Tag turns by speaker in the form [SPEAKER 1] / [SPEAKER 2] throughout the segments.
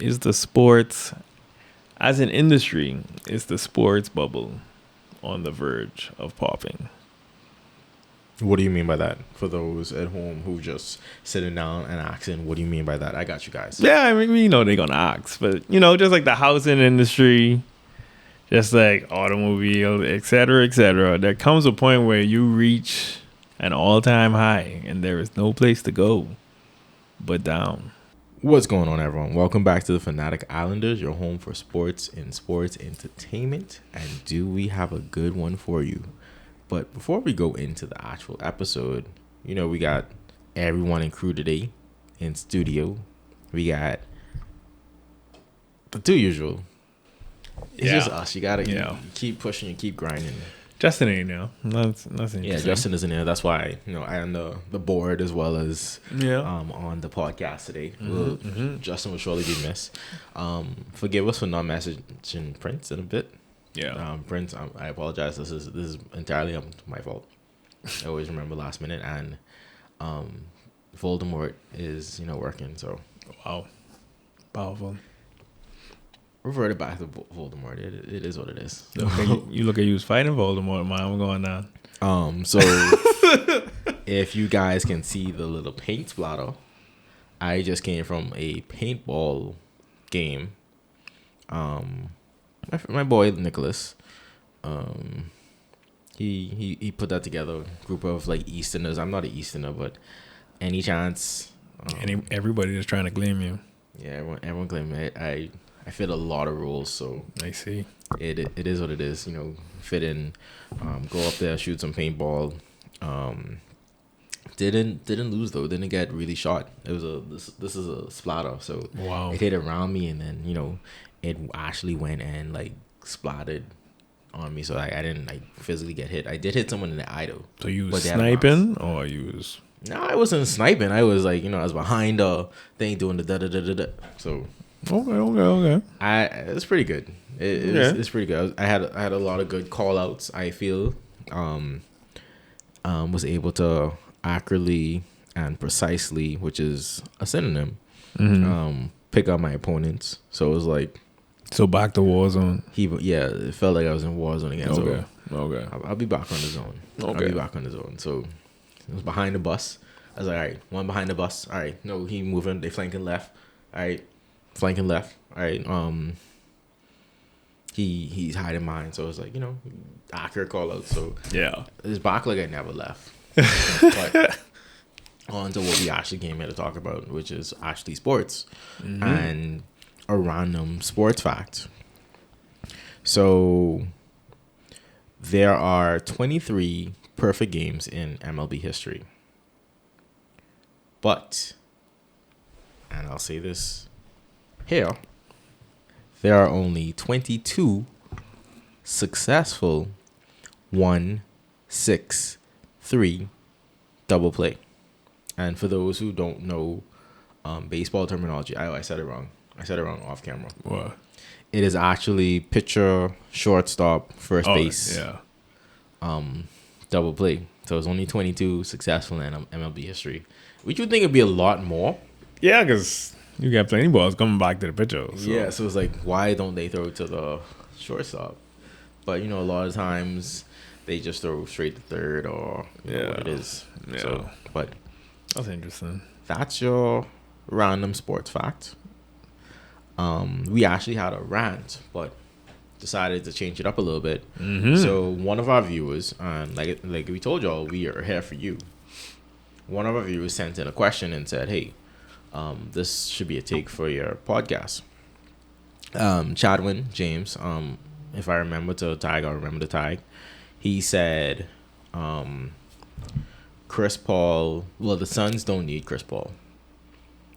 [SPEAKER 1] is the sports, as an industry, is the sports bubble on the verge of popping?
[SPEAKER 2] What do you mean by that? For those at home who just sitting down and asking, what do you mean by that? I got you guys.
[SPEAKER 1] Yeah, I mean, they're gonna ask, but just like the housing industry, just like automobile, et cetera, there comes a point where you reach an all-time high and there is no place to go but down.
[SPEAKER 2] What's going on, everyone? Welcome back to the Fanatic Islanders, your home for sports and sports entertainment. And do we have a good one for you? But before we go into the actual episode, we got everyone in crew today in studio. We got the two usual. It's just us. You gotta you keep pushing, you keep grinding.
[SPEAKER 1] Justin ain't now. Nothing.
[SPEAKER 2] Yeah, Justin isn't there. That's why I am the board as well as on the podcast today. Justin will surely be missed. Forgive us for not messaging Prince in a bit.
[SPEAKER 1] Yeah.
[SPEAKER 2] Prince, I apologize. This is entirely my fault. I always remember last minute, and Voldemort is working. So
[SPEAKER 1] wow, powerful.
[SPEAKER 2] Reverted back to Voldemort. It is what it is.
[SPEAKER 1] You look at you was fighting Voldemort, man. I'm going down.
[SPEAKER 2] So if you guys can see the little paint splatter, I just came from a paintball game. My boy Nicholas, he put that together. Group of like Easterners. I'm not an Easterner, but any chance.
[SPEAKER 1] Everybody is trying to claim you.
[SPEAKER 2] Yeah, everyone claim me. I fit a lot of rules, so
[SPEAKER 1] I see.
[SPEAKER 2] It is what it is. Fit in, go up there, shoot some paintball. Didn't lose though. Didn't get really shot. It was this is a splatter, so
[SPEAKER 1] wow.
[SPEAKER 2] It hit around me, and then it actually went and like splattered on me. So I didn't like physically get hit. I did hit someone in the eye though.
[SPEAKER 1] So you was sniping, or you was?
[SPEAKER 2] No, I wasn't sniping. I was like I was behind a thing doing the da da da da da. So.
[SPEAKER 1] Okay.
[SPEAKER 2] It's pretty good. It's pretty good. I had a lot of good call outs. I feel, was able to accurately and precisely, which is a synonym, pick up my opponents. So it was like,
[SPEAKER 1] back to Warzone.
[SPEAKER 2] It felt like I was in Warzone again.
[SPEAKER 1] Okay.
[SPEAKER 2] So
[SPEAKER 1] okay.
[SPEAKER 2] I'll be back on the zone.
[SPEAKER 1] Okay.
[SPEAKER 2] I'll be back on the zone. So it was behind the bus. I was like, all right, one behind the bus. All right, no, he moving. They flanking left. All right. Flanking left, all right. He's hiding mine, so it's like accurate call out. So
[SPEAKER 1] yeah,
[SPEAKER 2] his back leg I never left. But on to what we actually came here to talk about, which is actually sports and a random sports fact. So there are 23 perfect games in MLB history, but, and I'll say this. Here, there are only 22 successful 1-6-3 double play. And for those who don't know baseball terminology, I said it wrong. I said it wrong off camera.
[SPEAKER 1] What?
[SPEAKER 2] It is actually pitcher, shortstop, first base.
[SPEAKER 1] Yeah.
[SPEAKER 2] Double play. So it's only 22 successful in MLB history. Would you think it'd be a lot more?
[SPEAKER 1] Yeah, because you got plenty balls coming back to the pitcher. So.
[SPEAKER 2] Yeah, so it's like, why don't they throw it to the shortstop? But, a lot of times they just throw straight to third or what it is.
[SPEAKER 1] Yeah.
[SPEAKER 2] So, but
[SPEAKER 1] that's interesting.
[SPEAKER 2] That's your random sports fact. We actually had a rant, but decided to change it up a little bit. So one of our viewers, like we told y'all, we are here for you. One of our viewers sent in a question and said, hey, this should be a take for your podcast. Chadwin James, if I remember to tag, I'll remember to tag. He said, Chris Paul, well, the Suns don't need Chris Paul.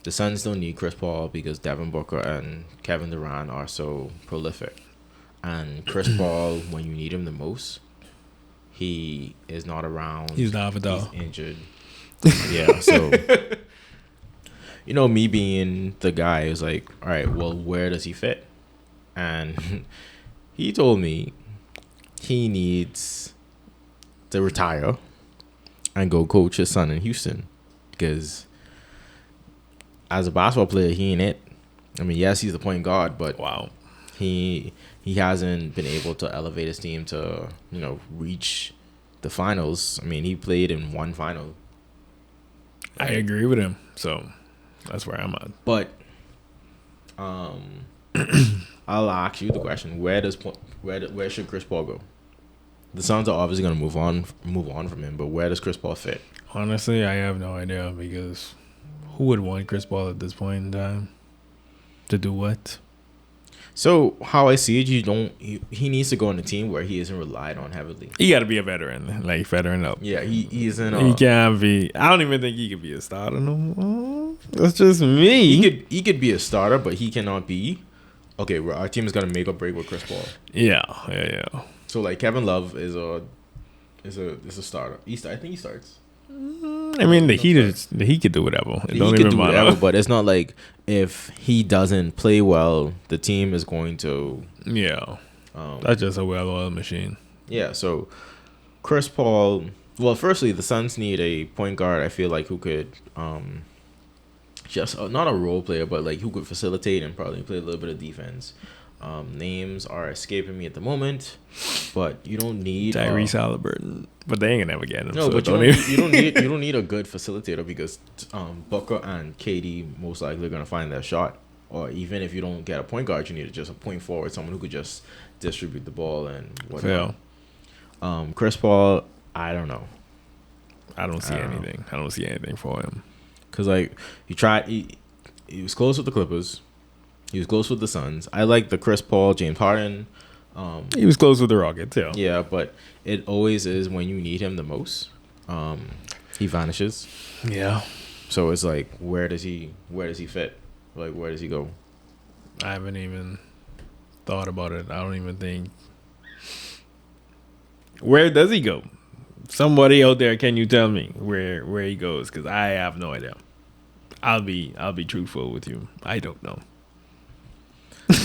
[SPEAKER 2] The Suns don't need Chris Paul because Devin Booker and Kevin Durant are so prolific. And Chris Paul, when you need him the most, he is not around.
[SPEAKER 1] He's not Vidal.
[SPEAKER 2] He's injured. Yeah, so... me being the guy who's like, all right, well, where does he fit? And he told me he needs to retire and go coach his son in Houston because as a basketball player, he ain't it. I mean, yes, he's the point guard, but
[SPEAKER 1] Wow.
[SPEAKER 2] he hasn't been able to elevate his team to, reach the finals. I mean, he played in one final.
[SPEAKER 1] I agree with him. So that's where I'm at.
[SPEAKER 2] But I'll ask you the question: where should Chris Paul go? The Suns are obviously going to move on from him, but where does Chris Paul fit?
[SPEAKER 1] Honestly, I have no idea because who would want Chris Paul at this point in time to do what?
[SPEAKER 2] So how I see it, he needs to go on a team where he isn't relied on heavily.
[SPEAKER 1] He got to be a veteran, like veteran up.
[SPEAKER 2] Yeah, he isn't.
[SPEAKER 1] He can't be. I don't even think he could be a starter no more. That's just me.
[SPEAKER 2] He could be a starter, but he cannot be. Okay, well, our team is gonna make or break with Chris Paul.
[SPEAKER 1] Yeah.
[SPEAKER 2] So like Kevin Love is a starter. I think he starts.
[SPEAKER 1] I mean, the Heat could do whatever. It don't
[SPEAKER 2] He could
[SPEAKER 1] even
[SPEAKER 2] do
[SPEAKER 1] matter.
[SPEAKER 2] whatever, but it's not like if he doesn't play well, the team is going to.
[SPEAKER 1] Yeah. That's just a well-oiled machine.
[SPEAKER 2] Yeah. So Chris Paul. Well, firstly, the Suns need a point guard. I feel like who could just not a role player, but like who could facilitate and probably play a little bit of defense. Names are escaping me at the moment, but you don't need
[SPEAKER 1] Tyrese Halliburton, but they ain't gonna ever get him.
[SPEAKER 2] No,
[SPEAKER 1] so
[SPEAKER 2] but you don't need a good facilitator because Booker and KD most likely are gonna find their shot. Or even if you don't get a point guard, you need just a point forward, someone who could just distribute the ball and whatnot. Chris Paul, I don't know.
[SPEAKER 1] I don't see anything. I don't see anything for him.
[SPEAKER 2] Cause like he was close with the Clippers. He was close with the Suns. I like the Chris Paul, James Harden.
[SPEAKER 1] He was close with the Rockets, too.
[SPEAKER 2] Yeah, but it always is when you need him the most. He vanishes.
[SPEAKER 1] Yeah.
[SPEAKER 2] So it's like, where does he fit? Like, where does he go?
[SPEAKER 1] I haven't even thought about it. I don't even think. Where does he go? Somebody out there, can you tell me where he goes? Because I have no idea. I'll be truthful with you. I don't know.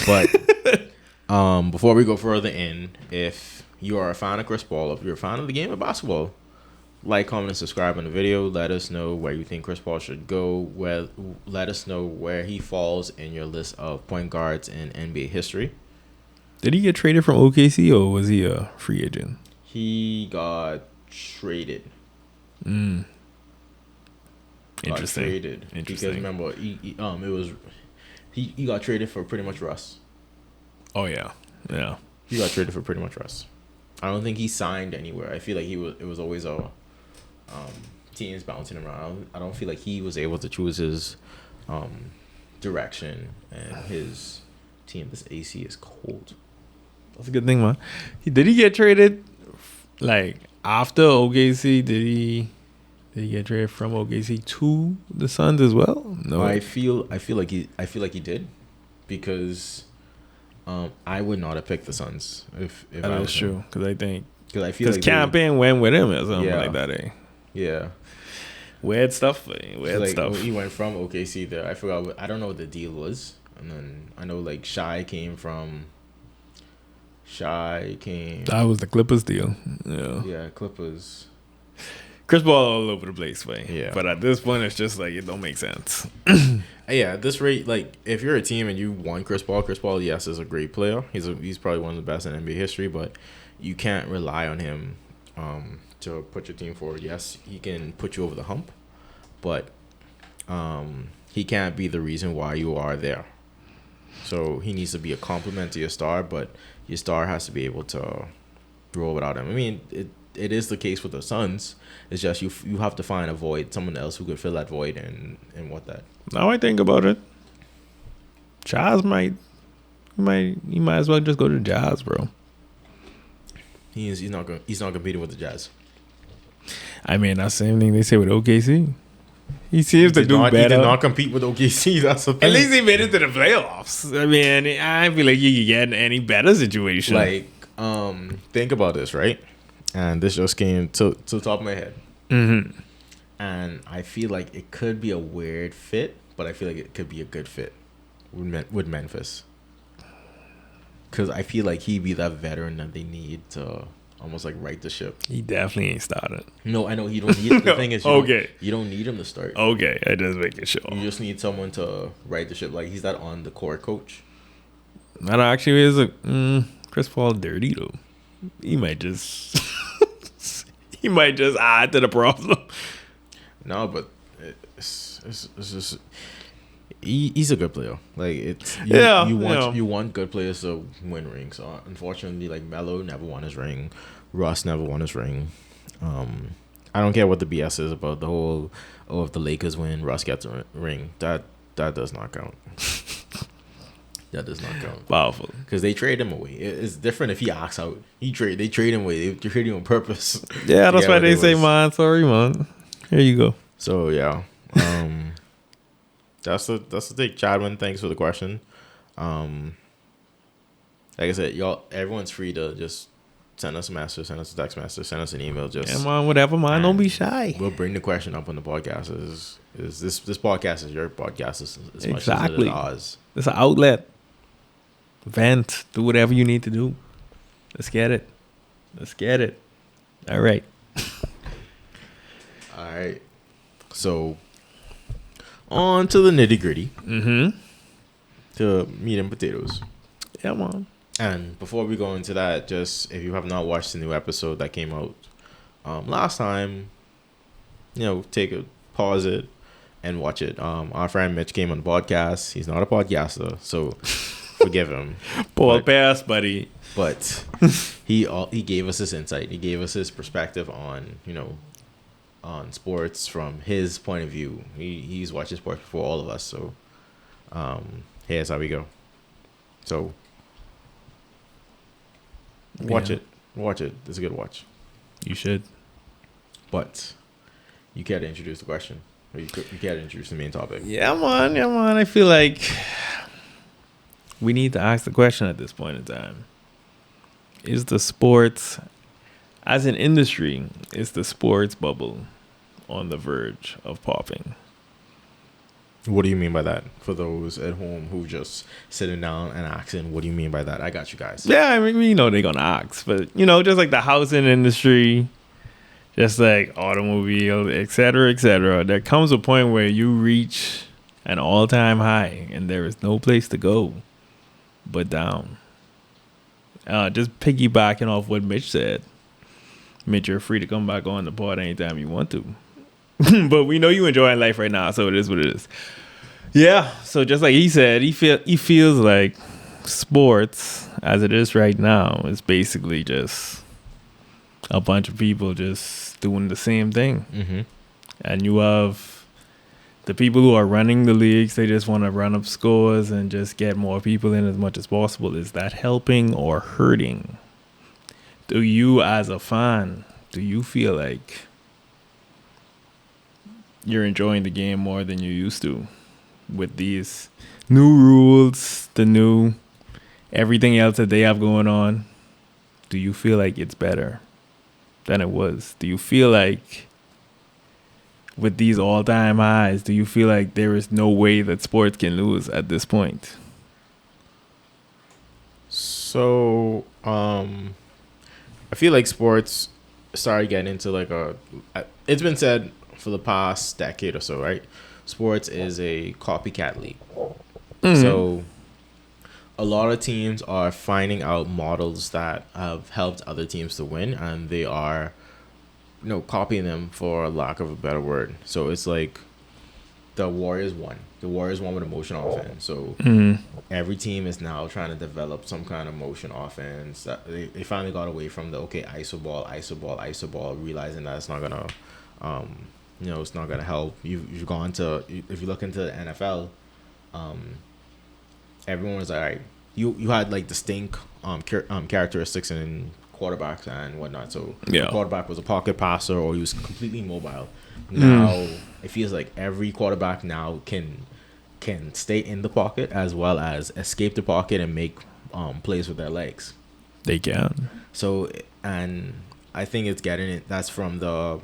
[SPEAKER 2] But before we go further in, if you are a fan of Chris Paul, if you're a fan of the game of basketball, like, comment, and subscribe on the video. Let us know where you think Chris Paul should go. Let us know where he falls in your list of point guards in NBA history.
[SPEAKER 1] Did he get traded from OKC or was he a free agent?
[SPEAKER 2] He got traded.
[SPEAKER 1] Interesting.
[SPEAKER 2] Interesting. Because remember, he got traded for pretty much Russ.
[SPEAKER 1] Oh yeah.
[SPEAKER 2] He got traded for pretty much Russ. I don't think he signed anywhere. I feel like it was always teams bouncing around. I don't feel like he was able to choose his direction and his team. This AC is cold.
[SPEAKER 1] That's a good thing, man. Did he get traded like after OKC? Did he get traded from OKC to the Suns as well? No.
[SPEAKER 2] I feel like he did, because I would not have picked the Suns if
[SPEAKER 1] that is true, because I think
[SPEAKER 2] because
[SPEAKER 1] Campaign went with him or something like that.
[SPEAKER 2] Yeah.
[SPEAKER 1] Weird stuff.
[SPEAKER 2] He went from OKC there. I forgot. I don't know what the deal was, and then I know like Shai came. That
[SPEAKER 1] was the Clippers deal.
[SPEAKER 2] Yeah, Clippers.
[SPEAKER 1] Chris Paul all over the place,
[SPEAKER 2] Yeah.
[SPEAKER 1] But at this point, it's just like it don't make sense.
[SPEAKER 2] Yeah, at this rate, like if you're a team and you want Chris Paul, yes, is a great player. He's probably one of the best in NBA history, but you can't rely on him to put your team forward. Yes, he can put you over the hump, but he can't be the reason why you are there. So he needs to be a complement to your star, but your star has to be able to roll without him. I mean, it is the case with the Suns. It's just you have to find a void, someone else who could fill that void and what that.
[SPEAKER 1] Now I think about it, Jazz might as well just go to Jazz, bro.
[SPEAKER 2] He's not competing with the Jazz.
[SPEAKER 1] I mean, that's the same thing they say with OKC. He seems to do better.
[SPEAKER 2] He did not compete with OKC. That's the thing.
[SPEAKER 1] At least he made it to the playoffs. I mean, I feel like you could get in any better situation.
[SPEAKER 2] Like, think about this, right? And this just came to the top of my head.
[SPEAKER 1] Mm-hmm.
[SPEAKER 2] And I feel like it could be a weird fit, but I feel like it could be a good fit with Memphis. Because I feel like he'd be that veteran that they need to almost like right the ship.
[SPEAKER 1] He definitely ain't started.
[SPEAKER 2] No, I know he don't need. The thing is, you don't need him to start.
[SPEAKER 1] Okay, I just making sure.
[SPEAKER 2] You just need someone to right the ship. Like he's that on the court coach.
[SPEAKER 1] That actually is a Chris Paul dirty though. He might just add to the problem.
[SPEAKER 2] No, but it's just he's a good player. Like you want good players to win rings. So unfortunately, like Melo never won his ring, Russ never won his ring. I don't care what the BS is about the whole if the Lakers win, Russ gets a ring. That does not count. That does not count.
[SPEAKER 1] Powerful.
[SPEAKER 2] Because they trade him away. It's different if he acts out. They trade him away. They trade him on purpose.
[SPEAKER 1] Yeah, that's why they say, man, sorry, man. Here you go.
[SPEAKER 2] So, yeah. That's the thing. Chadwin, thanks for the question. Like I said, y'all, everyone's free to just send us a message, send us a text message, send us an email. Just
[SPEAKER 1] man, whatever, man. Don't be shy.
[SPEAKER 2] We'll bring the question up on the podcast. This podcast is your podcast as
[SPEAKER 1] exactly.
[SPEAKER 2] much as it is ours.
[SPEAKER 1] It's an outlet. Vent. Do whatever you need to do. Let's get it. All right.
[SPEAKER 2] All right. So, on to the nitty gritty.
[SPEAKER 1] Mm-hmm.
[SPEAKER 2] To meat and potatoes.
[SPEAKER 1] Yeah, man.
[SPEAKER 2] And before we go into that, just if you have not watched the new episode that came out last time, pause it and watch it. Our friend Mitch came on the podcast. He's not a podcaster, so forgive him.
[SPEAKER 1] Paul pass, buddy.
[SPEAKER 2] But he gave us his insight. He gave us his perspective on sports from his point of view. He's watched sports before all of us, so here's how we go. So watch it. It's a good watch.
[SPEAKER 1] You should.
[SPEAKER 2] But you can't introduce the question. Or you can't introduce the main topic.
[SPEAKER 1] Yeah, man. I feel like we need to ask the question at this point in time. Is the sports, as an industry, is the sports bubble on the verge of popping?
[SPEAKER 2] What do you mean by that? For those at home who just sitting down and asking, what do you mean by that? I got you guys.
[SPEAKER 1] Yeah, I mean, they're going to ask. But, just like the housing industry, just like automobile, et cetera, there comes a point where you reach an all-time high and there is no place to go but down. Just piggybacking off what Mitch said. Mitch, you're free to come back on the pod anytime you want to. But we know you enjoying life right now, so it is what it is. Yeah, so just like he said, he feels like sports, as it is right now, is basically just a bunch of people just doing the same thing.
[SPEAKER 2] Mm-hmm.
[SPEAKER 1] And you have the people who are running the leagues, they just want to run up scores and just get more people in as much as possible. Is that helping or hurting? Do you, as a fan, do you feel like you're enjoying the game more than you used to with these new rules, the new everything else that they have going on? Do you feel like it's better than it was? Do you feel like with these all-time highs, do you feel like there is no way that sports can lose at this point?
[SPEAKER 2] So, I feel like sports started getting into it's been said for the past decade or so, right? Sports is a copycat league. Mm-hmm. So a lot of teams are finding out models that have helped other teams to win, and they are, copying them, for lack of a better word. So it's like the Warriors won. The Warriors won with a motion offense. So every team is now trying to develop some kind of motion offense. They finally got away from the iso ball, realizing that it's not gonna it's not gonna help. You've gone to, if you look into the NFL, everyone was like, all right, you had like distinct characteristics in quarterbacks and whatnot. So the quarterback was a pocket passer or he was completely mobile. Now it feels like every quarterback now can stay in the pocket as well as escape the pocket and make plays with their legs.
[SPEAKER 1] They can.
[SPEAKER 2] So, and I think it's getting it. That's from the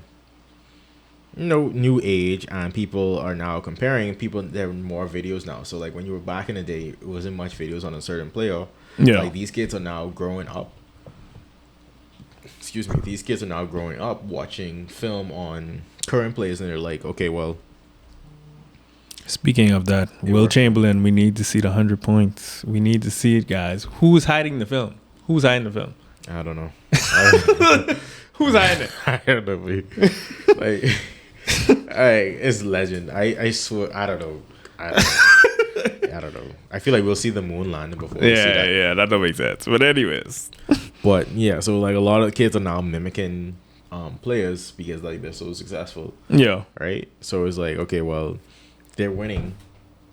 [SPEAKER 2] new age, and people are now comparing. There are more videos now. So like when you were back in the day, it wasn't much videos on a certain player.
[SPEAKER 1] Yeah.
[SPEAKER 2] Like these kids are now growing up. excuse me, these kids are now growing up watching film on current players, and they're like, okay, well,
[SPEAKER 1] Speaking of that,
[SPEAKER 2] They
[SPEAKER 1] Will
[SPEAKER 2] were-
[SPEAKER 1] Chamberlain, we need to see the 100 points. We need to see it, guys. Who's hiding the film? Who's hiding the film?
[SPEAKER 2] I don't know.
[SPEAKER 1] Who's hiding it?
[SPEAKER 2] I don't know. Like, it's legend. I swear. I don't know. I don't know. I feel like we'll see the moon landing before we see that.
[SPEAKER 1] Yeah, that don't make sense. But anyways,
[SPEAKER 2] But yeah, so like a lot of kids are now mimicking players because like they're so successful,
[SPEAKER 1] yeah,
[SPEAKER 2] right? So it's like, okay, well, they're winning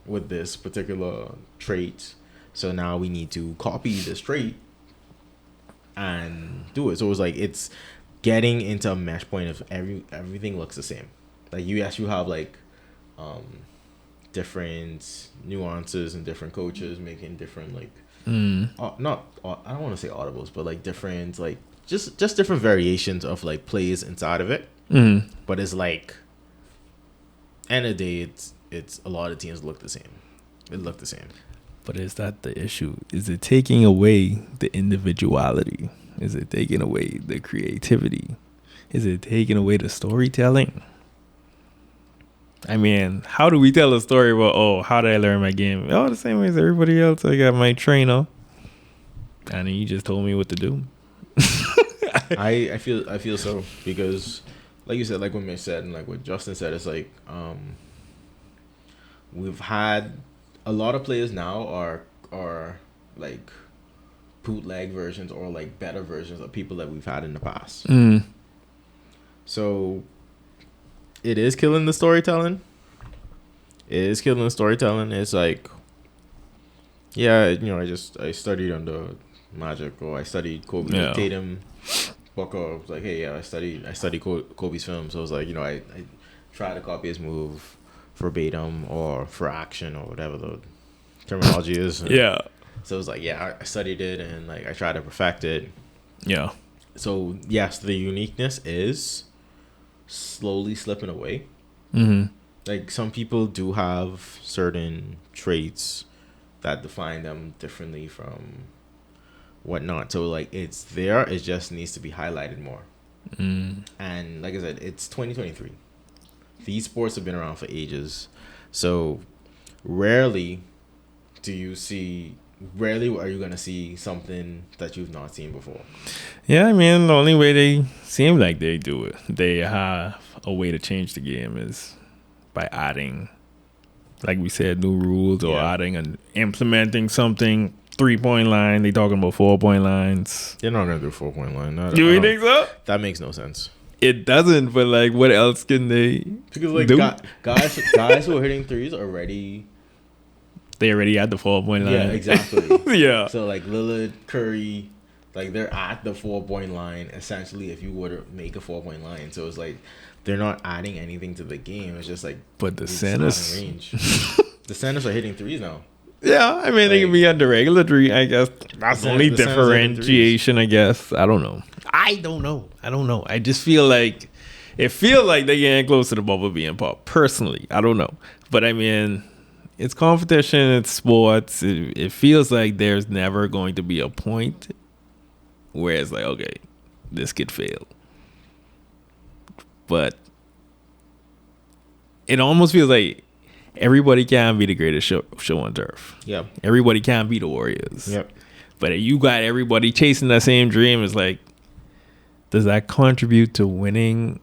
[SPEAKER 2] with this particular trait, so now we need to copy this trait and do it. So it's like it's getting into a mesh point of everything looks the same. Like you have like different nuances and different coaches making different like not I don't want to say audibles, but like different like just different variations of like plays inside of it. But it's like end of the day, it's a lot of teams look the same. It look the same.
[SPEAKER 1] But is that the issue? Is it taking away the individuality? Is it taking away the creativity? Is it taking away the storytelling? I mean, how do we tell a story about, oh, how did I learn my game? Oh, the same way as everybody else. I got my trainer, and he just told me what to do.
[SPEAKER 2] I feel so because, like you said, like what Mitch said, and like what Justin said, it's like we've had a lot of players now are like bootleg versions or like better versions of people that we've had in the past. So it is killing the storytelling. It's like, yeah, you know, I studied under Magic, or I studied Kobe,
[SPEAKER 1] Yeah.
[SPEAKER 2] Tatum, Booker. I was like, hey, yeah, I studied Kobe's film, so it was like, you know, I tried to copy his move verbatim or for action or whatever the terminology is. And
[SPEAKER 1] Yeah.
[SPEAKER 2] so it was like, yeah, I studied it and like I tried to perfect it.
[SPEAKER 1] Yeah.
[SPEAKER 2] So yes, the uniqueness is slowly slipping away. Like some people do have certain traits that define them differently from whatnot. So like it's there, it just needs to be highlighted more. And like I said, it's 2023. These sports have been around for ages. So rarely are you gonna see something that you've not seen before.
[SPEAKER 1] Yeah, I mean, the only way they seem like they do it, they have a way to change the game is by adding, like we said, new rules or
[SPEAKER 2] Yeah.
[SPEAKER 1] adding and implementing something. 3-point line, they talking about 4-point lines.
[SPEAKER 2] They're not gonna do a 4-point line.
[SPEAKER 1] Do you think so?
[SPEAKER 2] That makes no sense.
[SPEAKER 1] It doesn't, but like, what else can they
[SPEAKER 2] Because like
[SPEAKER 1] do?
[SPEAKER 2] guys who are hitting threes already.
[SPEAKER 1] They already at the 4-point line.
[SPEAKER 2] Yeah, exactly.
[SPEAKER 1] Yeah.
[SPEAKER 2] So like Lillard, Curry, like they're at the 4-point line essentially. If you were to make a 4-point line, so it's like they're not adding anything to the game. It's just like,
[SPEAKER 1] But the
[SPEAKER 2] it's not in
[SPEAKER 1] centers,
[SPEAKER 2] range. The centers are hitting threes now.
[SPEAKER 1] yeah, I mean, they can
[SPEAKER 2] Like-
[SPEAKER 1] be under regular three, I guess. That's the only
[SPEAKER 2] the centers are hitting
[SPEAKER 1] differentiation, I guess. I don't know. I don't know. I just feel like it feels like they're getting close to the bubble being popped. Personally, I don't know. But I mean, it's competition, it's sports. It feels like there's never going to be a point where it's like, okay, this could fail. But it almost feels like everybody can be the greatest show on turf.
[SPEAKER 2] Yeah.
[SPEAKER 1] Everybody can be the Warriors.
[SPEAKER 2] Yep.
[SPEAKER 1] But if you got everybody chasing that same dream, it's like, does that contribute to winning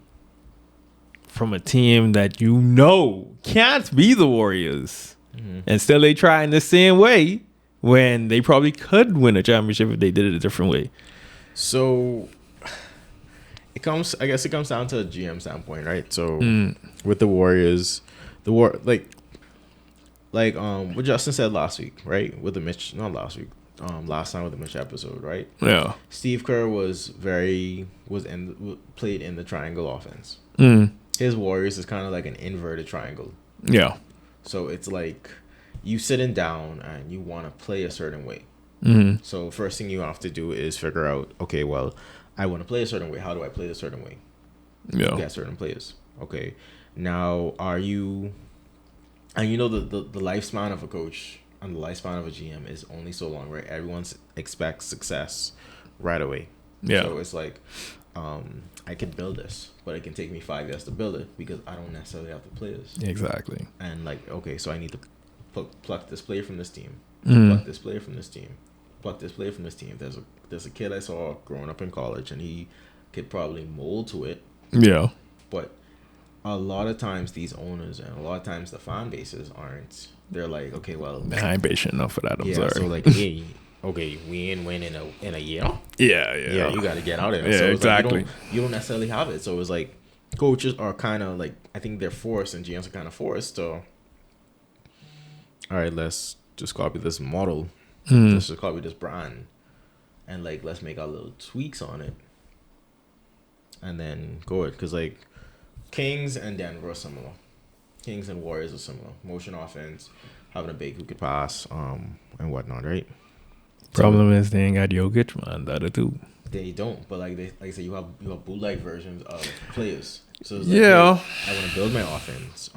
[SPEAKER 1] from a team that you know can't be the Warriors? And still they try in the same way when they probably could win a championship if they did it a different way.
[SPEAKER 2] So I guess it comes down to a GM standpoint, right? So with the Warriors, like what Justin said last week, right? With the Mitch, not last week, last time with the Mitch episode, right?
[SPEAKER 1] Yeah.
[SPEAKER 2] Steve Kerr played in the triangle offense. His Warriors is kind of like an inverted triangle.
[SPEAKER 1] Yeah.
[SPEAKER 2] So it's like you sitting down and you want to play a certain way. So first thing you have to do is figure out, okay, well, I want to play a certain way. How do I play a certain way?
[SPEAKER 1] Yeah.
[SPEAKER 2] Get certain players. Okay. Now, and you know the lifespan of a coach and the lifespan of a GM is only so long, right? Everyone expects success right away.
[SPEAKER 1] Yeah.
[SPEAKER 2] So it's like, I could build this, but it can take me 5 years to build it because I don't necessarily have the players.
[SPEAKER 1] Exactly.
[SPEAKER 2] And like, okay, so I need to pluck this player from this team,
[SPEAKER 1] Mm.
[SPEAKER 2] pluck this player from this team, pluck this player from this team. There's a kid I saw growing up in college, and he could probably mold to it,
[SPEAKER 1] Yeah.
[SPEAKER 2] but a lot of times these owners and a lot of times the fan bases aren't. They're like, okay, well,
[SPEAKER 1] I ain't patient enough for that. I'm
[SPEAKER 2] yeah,
[SPEAKER 1] sorry.
[SPEAKER 2] so like, hey, okay, we ain't win in a year.
[SPEAKER 1] yeah.
[SPEAKER 2] Yeah, you got to get out of it.
[SPEAKER 1] Yeah,
[SPEAKER 2] So it's
[SPEAKER 1] exactly.
[SPEAKER 2] Like you don't necessarily have it. So it's like coaches are kind of like, I think they're forced, and GMs are kind of forced to, all right, let's just copy this model.
[SPEAKER 1] Mm.
[SPEAKER 2] Let's just copy this brand, and like let's make our little tweaks on it, and then go it. Because like Kings and Denver are similar. Kings and Warriors are similar. Motion offense, having a big who could pass, and whatnot, right?
[SPEAKER 1] Problem is they ain't got Jokic, man. The other two.
[SPEAKER 2] They don't, but like I say, you have bootleg versions of players. So it's like,
[SPEAKER 1] Yeah.
[SPEAKER 2] hey, I want to build my offense.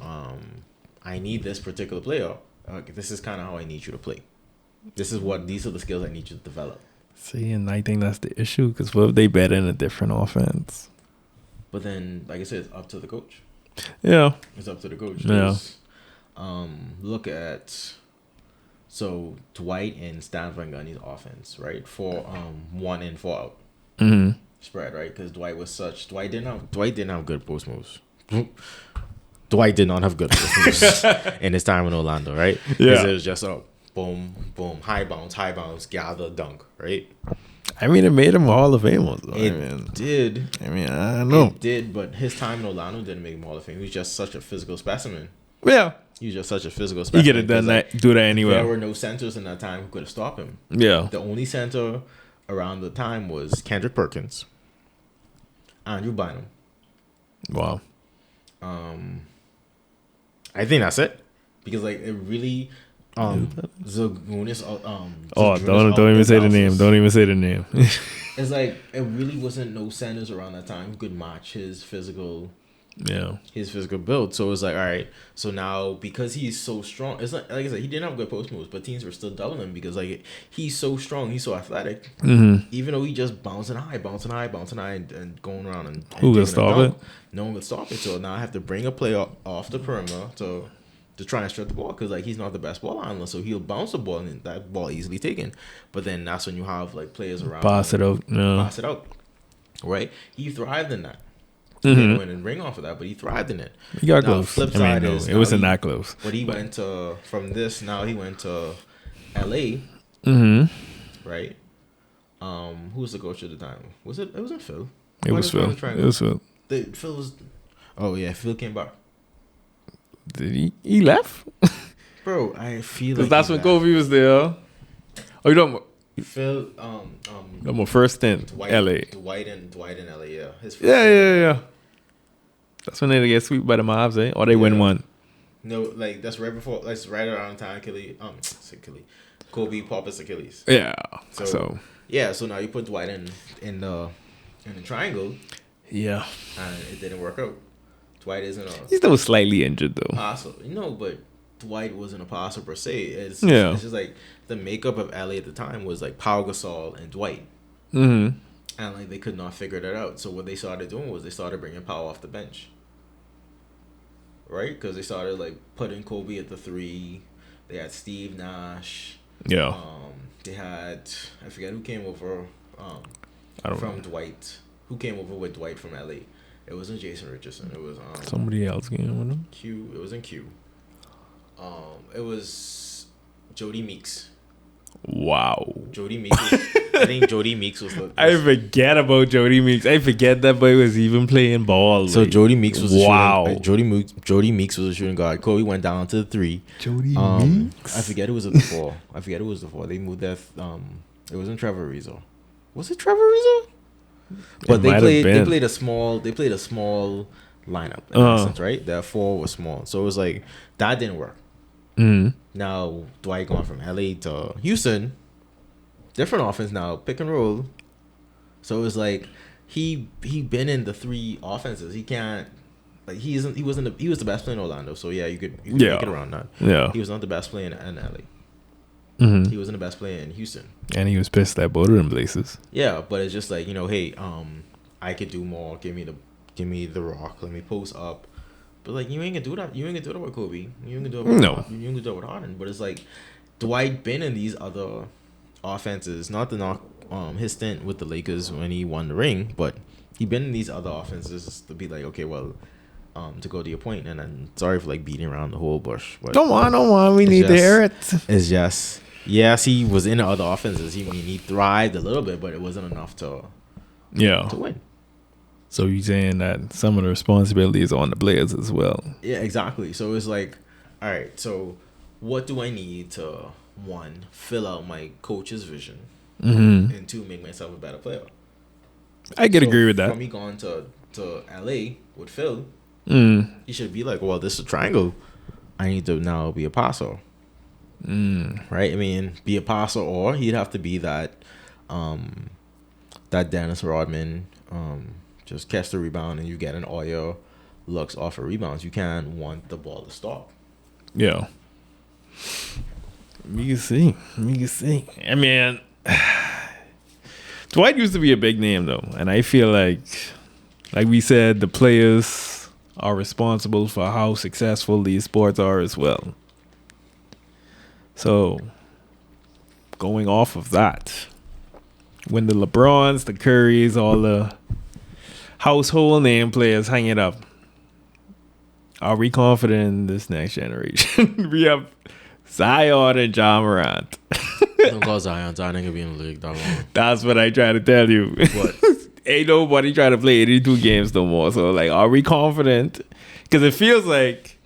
[SPEAKER 2] I need this particular player. This is kind of how I need you to play. These are the skills I need you to develop.
[SPEAKER 1] See, and I think that's the issue. Because what if they bet in a different offense?
[SPEAKER 2] But then, like I said, it's up to the coach.
[SPEAKER 1] Yeah.
[SPEAKER 2] It's up to the coach.
[SPEAKER 1] Yeah.
[SPEAKER 2] Look at Dwight and Stan Van Gundy's offense, right? For 1 in 4 out
[SPEAKER 1] Mm-hmm.
[SPEAKER 2] spread, right? Because Dwight didn't have good post moves. Dwight did not have good post moves in his time in Orlando, right?
[SPEAKER 1] Yeah.
[SPEAKER 2] It was just a boom, boom, high bounce, gather, dunk, right?
[SPEAKER 1] I mean, it made him a Hall of Famer. Though.
[SPEAKER 2] It did.
[SPEAKER 1] I mean, I don't know.
[SPEAKER 2] It did, but his time in Orlando didn't make him Hall of Fame. He was just such a physical specimen.
[SPEAKER 1] Yeah.
[SPEAKER 2] He was just such a physical
[SPEAKER 1] He
[SPEAKER 2] specimen.
[SPEAKER 1] could have done that, do that
[SPEAKER 2] There
[SPEAKER 1] anywhere.
[SPEAKER 2] were no centers in that time who could have stopped him.
[SPEAKER 1] Yeah.
[SPEAKER 2] The only center around the time was Kendrick Perkins, Andrew Bynum.
[SPEAKER 1] Wow.
[SPEAKER 2] I think that's it, because like it really, Zagunis.
[SPEAKER 1] Oh, don't even say the name. Don't even say the name.
[SPEAKER 2] It's like it really wasn't no centers around that time who could match his physical
[SPEAKER 1] Yeah.
[SPEAKER 2] build. So it's like, all right, so now because he's so strong, it's like I said, he didn't have good post moves, but teams were still doubling him because like he's so strong, he's so athletic.
[SPEAKER 1] Mm-hmm.
[SPEAKER 2] Even though he just bouncing high, and going around and
[SPEAKER 1] Who
[SPEAKER 2] taking
[SPEAKER 1] could
[SPEAKER 2] a
[SPEAKER 1] stop
[SPEAKER 2] dunk,
[SPEAKER 1] it?
[SPEAKER 2] No one could stop it. So now I have to bring a player off the perimeter to try and strip the ball, because like he's not the best ball handler, so he'll bounce the ball and that ball easily taken. But then that's when you have like players around
[SPEAKER 1] Pass it out. No.
[SPEAKER 2] pass it out, right? He thrived in that.
[SPEAKER 1] Mm-hmm.
[SPEAKER 2] He didn't win and ring off of that, but he thrived in it.
[SPEAKER 1] He got
[SPEAKER 2] Now,
[SPEAKER 1] close.
[SPEAKER 2] flip
[SPEAKER 1] I mean,
[SPEAKER 2] side
[SPEAKER 1] no,
[SPEAKER 2] is
[SPEAKER 1] it
[SPEAKER 2] now
[SPEAKER 1] wasn't
[SPEAKER 2] he-
[SPEAKER 1] that close.
[SPEAKER 2] But he went to from this. Now he went to L.A.
[SPEAKER 1] Mm-hmm.
[SPEAKER 2] Right? Who was the coach at the time? Was it? It wasn't Phil.
[SPEAKER 1] It was Phil. It was Phil.
[SPEAKER 2] Phil was. Oh yeah, Phil came back.
[SPEAKER 1] Did he left?
[SPEAKER 2] Bro, I feel
[SPEAKER 1] Because
[SPEAKER 2] like
[SPEAKER 1] that's
[SPEAKER 2] he
[SPEAKER 1] when
[SPEAKER 2] left.
[SPEAKER 1] Kobe was there. Oh, you don't.
[SPEAKER 2] Phil,
[SPEAKER 1] My first stint,
[SPEAKER 2] Dwight,
[SPEAKER 1] LA.
[SPEAKER 2] Dwight and LA. Yeah, his first
[SPEAKER 1] Yeah. That's when they get swept by the Mavs, eh? Or they win
[SPEAKER 2] Yeah.
[SPEAKER 1] one.
[SPEAKER 2] No, like that's right before. That's right around the time Kobe popped his Achilles.
[SPEAKER 1] Yeah.
[SPEAKER 2] So-
[SPEAKER 1] So
[SPEAKER 2] Yeah, so now you put Dwight in the triangle,
[SPEAKER 1] yeah,
[SPEAKER 2] and it didn't work out. Dwight isn't a
[SPEAKER 1] he's still slightly injured though.
[SPEAKER 2] passer. No, but Dwight wasn't a passer per se. It's just like the makeup of LA at the time was like Pau Gasol and Dwight,
[SPEAKER 1] Mm-hmm.
[SPEAKER 2] and like they could not figure that out. So what they started doing was they started bringing Pau off the bench, right? Because they started like putting Kobe at the 3. They had Steve Nash.
[SPEAKER 1] Yeah.
[SPEAKER 2] They had, I forget who came over
[SPEAKER 1] I don't
[SPEAKER 2] from
[SPEAKER 1] know.
[SPEAKER 2] Dwight. Who came over with Dwight from LA? It wasn't Jason Richardson. It was
[SPEAKER 1] Somebody else came with him.
[SPEAKER 2] Q. It wasn't Q. It was Jody Meeks.
[SPEAKER 1] Wow.
[SPEAKER 2] Jody Meeks. I think Jody Meeks was the.
[SPEAKER 1] I forget about Jody Meeks. I forget that boy was even playing ball.
[SPEAKER 2] So
[SPEAKER 1] like,
[SPEAKER 2] Jody Meeks was
[SPEAKER 1] wow.
[SPEAKER 2] Jody Meeks was a shooting guard. Kobe went down to the 3.
[SPEAKER 1] Jody
[SPEAKER 2] I forget who was at the 4. They moved that. It wasn't Trevor Ariza. Was it Trevor Ariza? But they
[SPEAKER 1] might have been.
[SPEAKER 2] played a small lineup in essence, right? That 4 was small, so it was like that didn't work.
[SPEAKER 1] Mm-hmm.
[SPEAKER 2] Now Dwight going from LA to Houston, different offense now, pick and roll. So it was like he been in the 3 offenses. He can't like he was the best player in Orlando. So yeah, you could make it around that.
[SPEAKER 1] Yeah.
[SPEAKER 2] He was not the best player in LA.
[SPEAKER 1] Mm-hmm.
[SPEAKER 2] He wasn't the best player in Houston.
[SPEAKER 1] And he was pissed at both of them places.
[SPEAKER 2] Yeah, but it's just like, hey, I could do more. Give me the rock. Let me post up. But like you ain't gonna do that. You ain't gonna do that with Kobe. You ain't gonna do it with
[SPEAKER 1] No.
[SPEAKER 2] You ain't gonna do it with Harden. But it's like Dwight been in these other offenses. Not to knock his stint with the Lakers when he won the ring, but he been in these other offenses to be like, okay, well, to go to your point, and I'm sorry for like beating around the whole bush. But
[SPEAKER 1] Don't want. We need to hear it.
[SPEAKER 2] It's just yes, he was in the other offenses. He thrived a little bit, but it wasn't enough to win.
[SPEAKER 1] So you're saying that some of the responsibility is on the players as well?
[SPEAKER 2] Yeah, exactly. So it's like, all right, so what do I need to, one, fill out my coach's vision, and two, make myself a better player?
[SPEAKER 1] I could agree with that.
[SPEAKER 2] For me going to LA with Phil, he should be like, well, this is a triangle. I need to now be a passer. Right? I mean, be a passer, or he'd have to be that Dennis Rodman, just catch the rebound and you get an all your looks off of rebounds. You can't want the ball to stop.
[SPEAKER 1] Yeah. We can see. I mean, Dwight used to be a big name though, and I feel like we said, the players are responsible for how successful these sports are as well. So, going off of that, when the LeBrons, the Currys, all the household name players hang it up, are we confident in this next generation? We have Zion and Ja Morant.
[SPEAKER 2] Don't call Zion. Zion ain't gonna be in the league that long.
[SPEAKER 1] That's what I try to tell you.
[SPEAKER 2] What?
[SPEAKER 1] Ain't nobody trying to play 82 games no more. So, like, are we confident? Because it feels like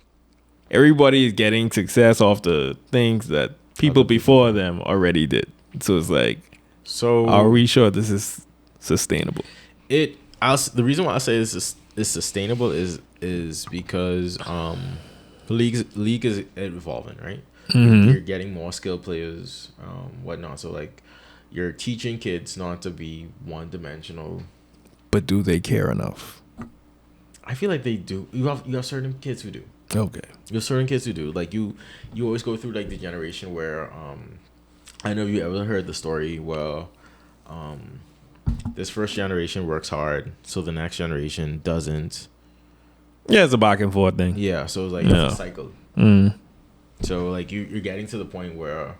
[SPEAKER 1] everybody is getting success off the things that people before them already did. So it's like, are we sure this is sustainable?
[SPEAKER 2] The reason why I say this is sustainable is because the league is evolving, right? You're getting more skilled players, whatnot. So like, you're teaching kids not to be one dimensional.
[SPEAKER 1] But do they care enough?
[SPEAKER 2] I feel like they do. You have certain kids who do.
[SPEAKER 1] Okay.
[SPEAKER 2] You have certain kids who do. Like you always go through like the generation where I know you ever heard the story where this first generation works hard, so the next generation doesn't.
[SPEAKER 1] Yeah, it's a back and forth thing.
[SPEAKER 2] Yeah, so it's like it's a cycle. So like you're getting to the point where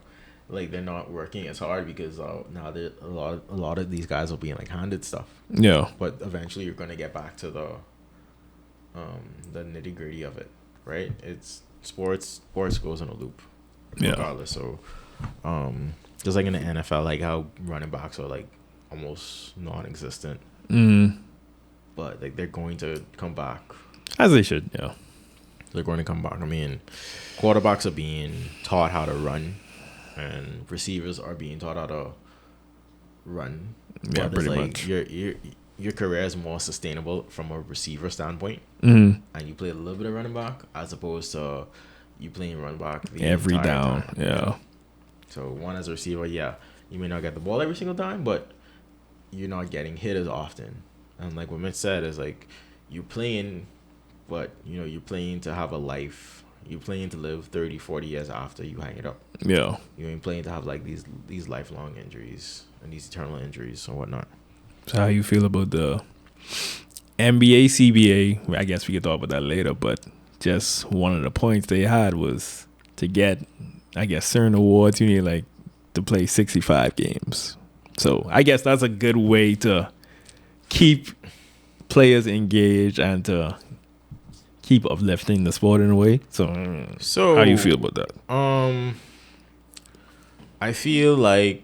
[SPEAKER 2] like they're not working as hard because now a lot of these guys are being like handed stuff.
[SPEAKER 1] Yeah.
[SPEAKER 2] But eventually you're gonna get back to the nitty gritty of it, right? It's sports goes in a loop, regardless. So just like in the NFL, like how running backs are like almost non-existent, but like they're going to come back
[SPEAKER 1] as they should. Yeah,
[SPEAKER 2] they're going to come back. I mean, quarterbacks are being taught how to run, and receivers are being taught how to run.
[SPEAKER 1] Yeah,
[SPEAKER 2] but
[SPEAKER 1] pretty
[SPEAKER 2] like
[SPEAKER 1] much.
[SPEAKER 2] Your career is more sustainable from a receiver standpoint, and you play a little bit of running back as opposed to you playing running back
[SPEAKER 1] every down.
[SPEAKER 2] Time.
[SPEAKER 1] Yeah.
[SPEAKER 2] So one as a receiver, you may not get the ball every single time, but you're not getting hit as often. And like what Mitch said is like you're playing, but you're playing to have a life. You're playing to live 30, 40 years after you hang it up.
[SPEAKER 1] Yeah.
[SPEAKER 2] You ain't playing to have like these lifelong injuries and these eternal injuries or whatnot.
[SPEAKER 1] So how you feel about the NBA, CBA? I guess we could talk about that later, but just one of the points they had was to get, I guess, certain awards, you need like to play 65 games. So I guess that's a good way to keep players engaged and to keep uplifting the sport in a way. So how do you feel about that?
[SPEAKER 2] I feel like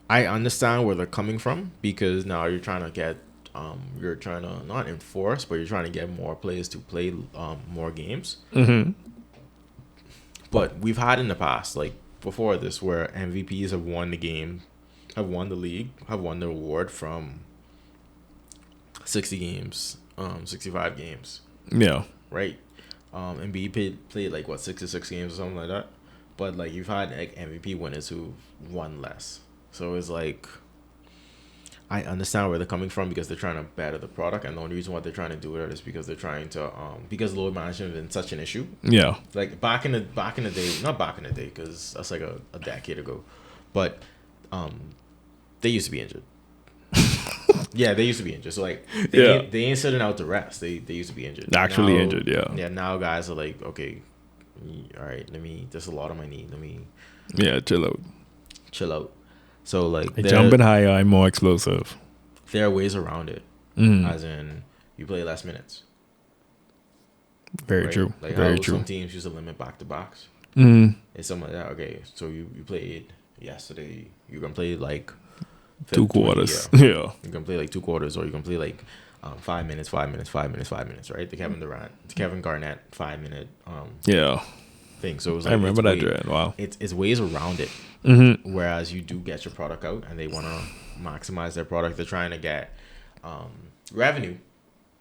[SPEAKER 2] I understand where they're coming from because now you're trying to not enforce, but you're trying to get more players to play more games. But we've had in the past, like before this, where MVPs have won the game, have won the league, have won the award from 60 games, 65 games.
[SPEAKER 1] Yeah.
[SPEAKER 2] Right? Embiid played like, 66 games or something like that. But like you've had like MVP winners who won less. So it's like, I understand where they're coming from because they're trying to better the product, and the only reason why they're trying to do it is because they're trying to because load management has been such an issue.
[SPEAKER 1] Yeah.
[SPEAKER 2] Like back in the day, not back in the day because that's like a decade ago, but they used to be injured. Yeah, they used to be injured. So like they ain't sitting out the rest. They used to be injured.
[SPEAKER 1] Actually
[SPEAKER 2] Now-
[SPEAKER 1] injured, yeah.
[SPEAKER 2] Yeah, now guys are like, okay, all right, there's a lot on my knee. Let me
[SPEAKER 1] Yeah, chill out.
[SPEAKER 2] chill out. So like
[SPEAKER 1] Jumping higher, I'm more explosive.
[SPEAKER 2] there are ways around it.
[SPEAKER 1] Mm.
[SPEAKER 2] As in you play less minutes.
[SPEAKER 1] Very
[SPEAKER 2] right?
[SPEAKER 1] true.
[SPEAKER 2] Like
[SPEAKER 1] Very
[SPEAKER 2] how
[SPEAKER 1] true.
[SPEAKER 2] some teams used to limit back to backs.
[SPEAKER 1] Mm.
[SPEAKER 2] It's something like that. Okay, so you played yesterday. You're gonna play like
[SPEAKER 1] 2 quarters. Yeah.
[SPEAKER 2] You're gonna play like 2 quarters, or you're gonna play like 5 minutes, 5 minutes, 5 minutes, 5 minutes, right? The Kevin Durant, the Kevin Garnett 5 minute
[SPEAKER 1] Yeah.
[SPEAKER 2] thing. So it was
[SPEAKER 1] I
[SPEAKER 2] like,
[SPEAKER 1] remember that dread. Wow.
[SPEAKER 2] It's ways around it.
[SPEAKER 1] Mm-hmm.
[SPEAKER 2] Whereas you do get your product out, and they want to maximize their product. They're trying to get revenue.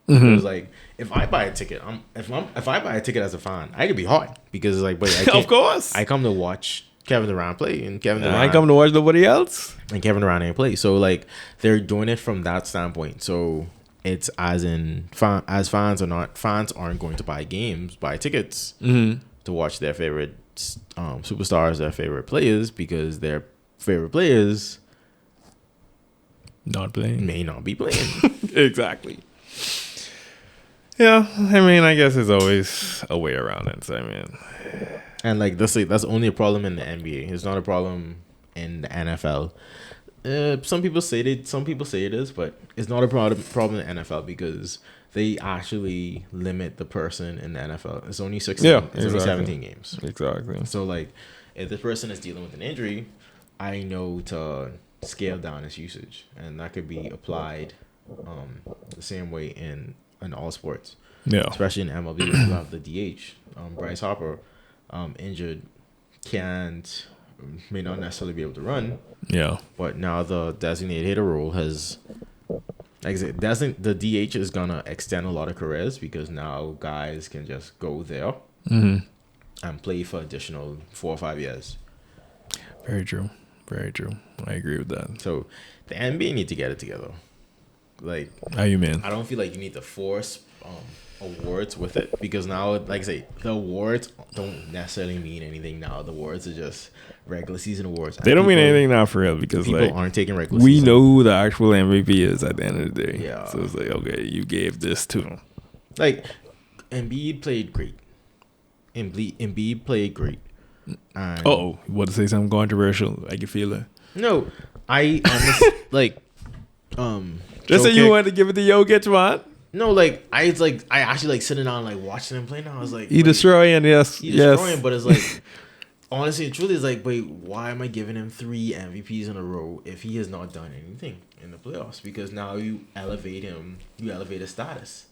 [SPEAKER 1] Mm-hmm.
[SPEAKER 2] It was like if I buy a ticket, if I buy a ticket as a fan, I could be hard because like, but I can't,
[SPEAKER 1] Of course.
[SPEAKER 2] I come to watch Kevin Durant play, and Kevin Durant
[SPEAKER 1] I come to watch nobody else.
[SPEAKER 2] and Kevin Durant ain't play. So like they're doing it from that standpoint. So it's as in as fans aren't going to buy tickets to watch their favorite superstars, their favorite players, because their favorite players
[SPEAKER 1] Not playing.
[SPEAKER 2] may not be playing.
[SPEAKER 1] Exactly. Yeah, I mean, I guess there's always a way around it. So, I mean,
[SPEAKER 2] And like that's only a problem in the NBA. It's not a problem in the NFL. Some people say it is, but it's not a problem in the NFL because they actually limit the person in the NFL. It's only 16.
[SPEAKER 1] Yeah,
[SPEAKER 2] it's only
[SPEAKER 1] exactly.
[SPEAKER 2] 17 games.
[SPEAKER 1] exactly.
[SPEAKER 2] So like, if this person is dealing with an injury, I know to scale down its usage, and that could be applied the same way in all sports.
[SPEAKER 1] Yeah.
[SPEAKER 2] Especially in MLB, you have the DH. Bryce Harper, injured, may not necessarily be able to run,
[SPEAKER 1] Yeah.
[SPEAKER 2] but now the designated hitter role has, like I said, the DH is gonna extend a lot of careers because now guys can just go there
[SPEAKER 1] Mm-hmm.
[SPEAKER 2] and play for additional 4 or 5 years.
[SPEAKER 1] Very true. Very true. I agree with that.
[SPEAKER 2] So the NBA need to get it together. Like,
[SPEAKER 1] How you mean?
[SPEAKER 2] I don't feel like you need to force awards with it because now, like I say, the awards don't necessarily mean anything now. The awards are just regular season awards.
[SPEAKER 1] They don't mean anything now for real because
[SPEAKER 2] People
[SPEAKER 1] like
[SPEAKER 2] aren't taking regular
[SPEAKER 1] we
[SPEAKER 2] season.
[SPEAKER 1] know who the actual MVP is at the end of the day.
[SPEAKER 2] Yeah.
[SPEAKER 1] So it's like, okay, you gave this to him.
[SPEAKER 2] Like, Embiid played great. Embiid played great. And
[SPEAKER 1] Oh, you want to say something controversial? I can feel it.
[SPEAKER 2] no, I honestly like
[SPEAKER 1] Just say
[SPEAKER 2] Jokic-
[SPEAKER 1] you wanted to give it to Jokic, man.
[SPEAKER 2] No, like I actually like sitting down like watching him play now. I was like,
[SPEAKER 1] He
[SPEAKER 2] wait,
[SPEAKER 1] destroying, yes,
[SPEAKER 2] he's
[SPEAKER 1] yes.
[SPEAKER 2] destroying, but it's like honestly and truly, it's like, wait, why am I giving him 3 MVPs in a row if he has not done anything in the playoffs? Because now you elevate his status.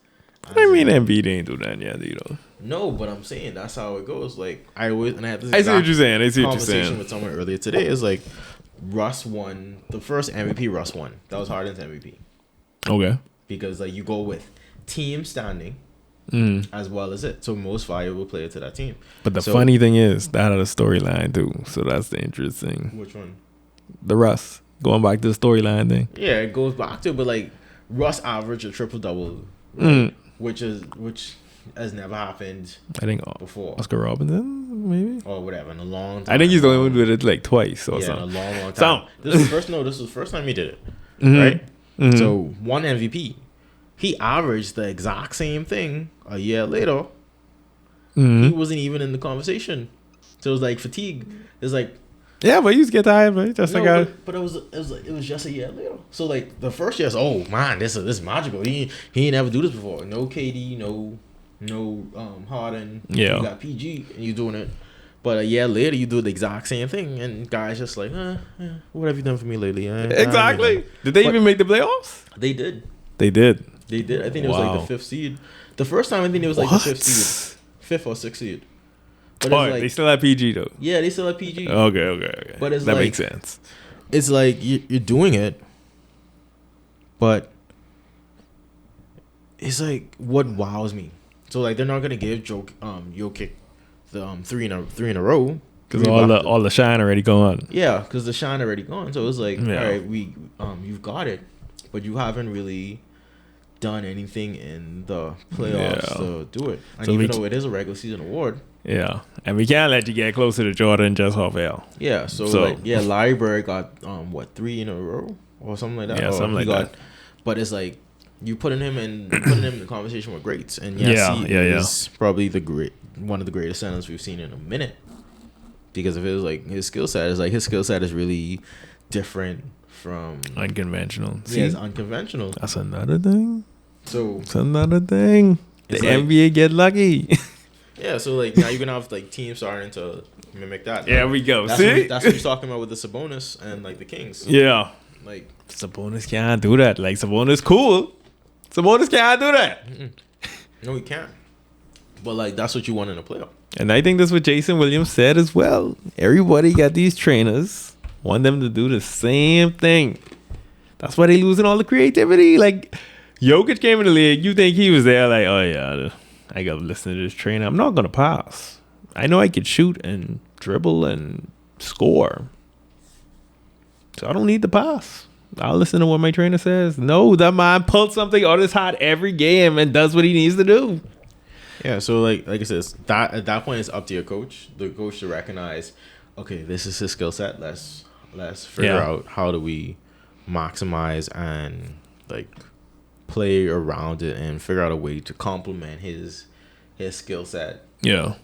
[SPEAKER 1] I mean, Embiid ain't do that yet, you know.
[SPEAKER 2] No, but I'm saying that's how it goes. Like I had this
[SPEAKER 1] I see what you're saying. I see what you're
[SPEAKER 2] conversation
[SPEAKER 1] saying.
[SPEAKER 2] with someone earlier today. Is like Russ won the first MVP. Russ won. That was Harden's MVP
[SPEAKER 1] Okay.
[SPEAKER 2] because like you go with team standing as well as it. So most valuable player to that team.
[SPEAKER 1] But the
[SPEAKER 2] So-
[SPEAKER 1] funny thing is, that had a storyline too. So that's the interesting.
[SPEAKER 2] Which one?
[SPEAKER 1] The Russ. Going back to the storyline thing.
[SPEAKER 2] Yeah, it goes back to, but like Russ averaged a triple double, which has never happened
[SPEAKER 1] I think
[SPEAKER 2] before
[SPEAKER 1] Oscar Robinson, maybe?
[SPEAKER 2] or whatever in a long time.
[SPEAKER 1] I think he's the only one who did it like twice or
[SPEAKER 2] Yeah, in a
[SPEAKER 1] something.
[SPEAKER 2] long time.
[SPEAKER 1] Some.
[SPEAKER 2] This was the first time he did it,
[SPEAKER 1] Mhm.
[SPEAKER 2] right?
[SPEAKER 1] Mhm.
[SPEAKER 2] So one MVP, he averaged the exact same thing a year later. He
[SPEAKER 1] Mhm.
[SPEAKER 2] wasn't even in the conversation. So it was like fatigue. It's like
[SPEAKER 1] Yeah, but you get tired, but just
[SPEAKER 2] no,
[SPEAKER 1] like
[SPEAKER 2] but it was just a year later. So like the first year, oh man, this is magical. He ain't never do this before. No KD, no Harden.
[SPEAKER 1] Yeah.
[SPEAKER 2] You got PG and you doing it. But a year later, you do the exact same thing, and guys just like, what have you done for me lately?
[SPEAKER 1] exactly. Did they
[SPEAKER 2] But-
[SPEAKER 1] even make the playoffs?
[SPEAKER 2] They did.
[SPEAKER 1] They did.
[SPEAKER 2] They did. I think it was like
[SPEAKER 1] Wow.
[SPEAKER 2] the 5th seed. The first time I think it was like
[SPEAKER 1] What?
[SPEAKER 2] the 5th seed, 5th or 6th seed. But
[SPEAKER 1] Oh,
[SPEAKER 2] it's like,
[SPEAKER 1] they still have PG though.
[SPEAKER 2] yeah, they still have PG.
[SPEAKER 1] Okay.
[SPEAKER 2] But it's
[SPEAKER 1] that
[SPEAKER 2] like-
[SPEAKER 1] makes sense.
[SPEAKER 2] It's like you're doing it, but it's like what wows me. So like they're not gonna give Jokic the 3 in a row
[SPEAKER 1] Because all the shine already gone.
[SPEAKER 2] yeah, because the shine already gone. So it's like,
[SPEAKER 1] Yeah.
[SPEAKER 2] all right, you've got it, but you haven't really done anything in the playoffs
[SPEAKER 1] Yeah.
[SPEAKER 2] to do it. And
[SPEAKER 1] So
[SPEAKER 2] even
[SPEAKER 1] we-
[SPEAKER 2] though it is a regular season award,
[SPEAKER 1] Yeah, and we can't let you get closer to Jordan just off L.
[SPEAKER 2] yeah. So,
[SPEAKER 1] So-
[SPEAKER 2] like, yeah, Larry Bird got 3 in a row or something like that.
[SPEAKER 1] Yeah,
[SPEAKER 2] Or
[SPEAKER 1] something
[SPEAKER 2] he
[SPEAKER 1] like
[SPEAKER 2] got,
[SPEAKER 1] that.
[SPEAKER 2] but it's like you putting him in the conversation with greats, and yes, he
[SPEAKER 1] Yeah.
[SPEAKER 2] is probably one of the greatest centers we've seen in a minute. Because of his skill set is really different from
[SPEAKER 1] Unconventional.
[SPEAKER 2] Yeah, it's unconventional.
[SPEAKER 1] That's another thing.
[SPEAKER 2] So
[SPEAKER 1] It's another thing. The
[SPEAKER 2] It's like-
[SPEAKER 1] NBA get lucky.
[SPEAKER 2] yeah, so like now you're gonna have like teams starting to mimic that.
[SPEAKER 1] There we go.
[SPEAKER 2] That's
[SPEAKER 1] See?
[SPEAKER 2] that's what he's talking about with the Sabonis and like the Kings.
[SPEAKER 1] Yeah.
[SPEAKER 2] Like
[SPEAKER 1] Sabonis can't do that. Like, Sabonis cool. Sabonis can't do that.
[SPEAKER 2] no, he can't. But like that's what you want in a playoff.
[SPEAKER 1] And I think that's what Jason Williams said as well. Everybody got these trainers, want them to do the same thing. That's why they losing all the creativity. Like, Jokic came in the league. You think he was there like, oh yeah, I got to listen to this trainer. I'm not going to pass. I know I could shoot and dribble and score. So I don't need to pass. I'll listen to what my trainer says. No, that man pulls something out of his hat every game and does what he needs to do.
[SPEAKER 2] Yeah, so like I said, that at that point it's up to your coach, the coach to recognize, okay, this is his skill set. Let's figure out how do we maximize and like play around it and figure out a way to complement his skill set.
[SPEAKER 1] Yeah.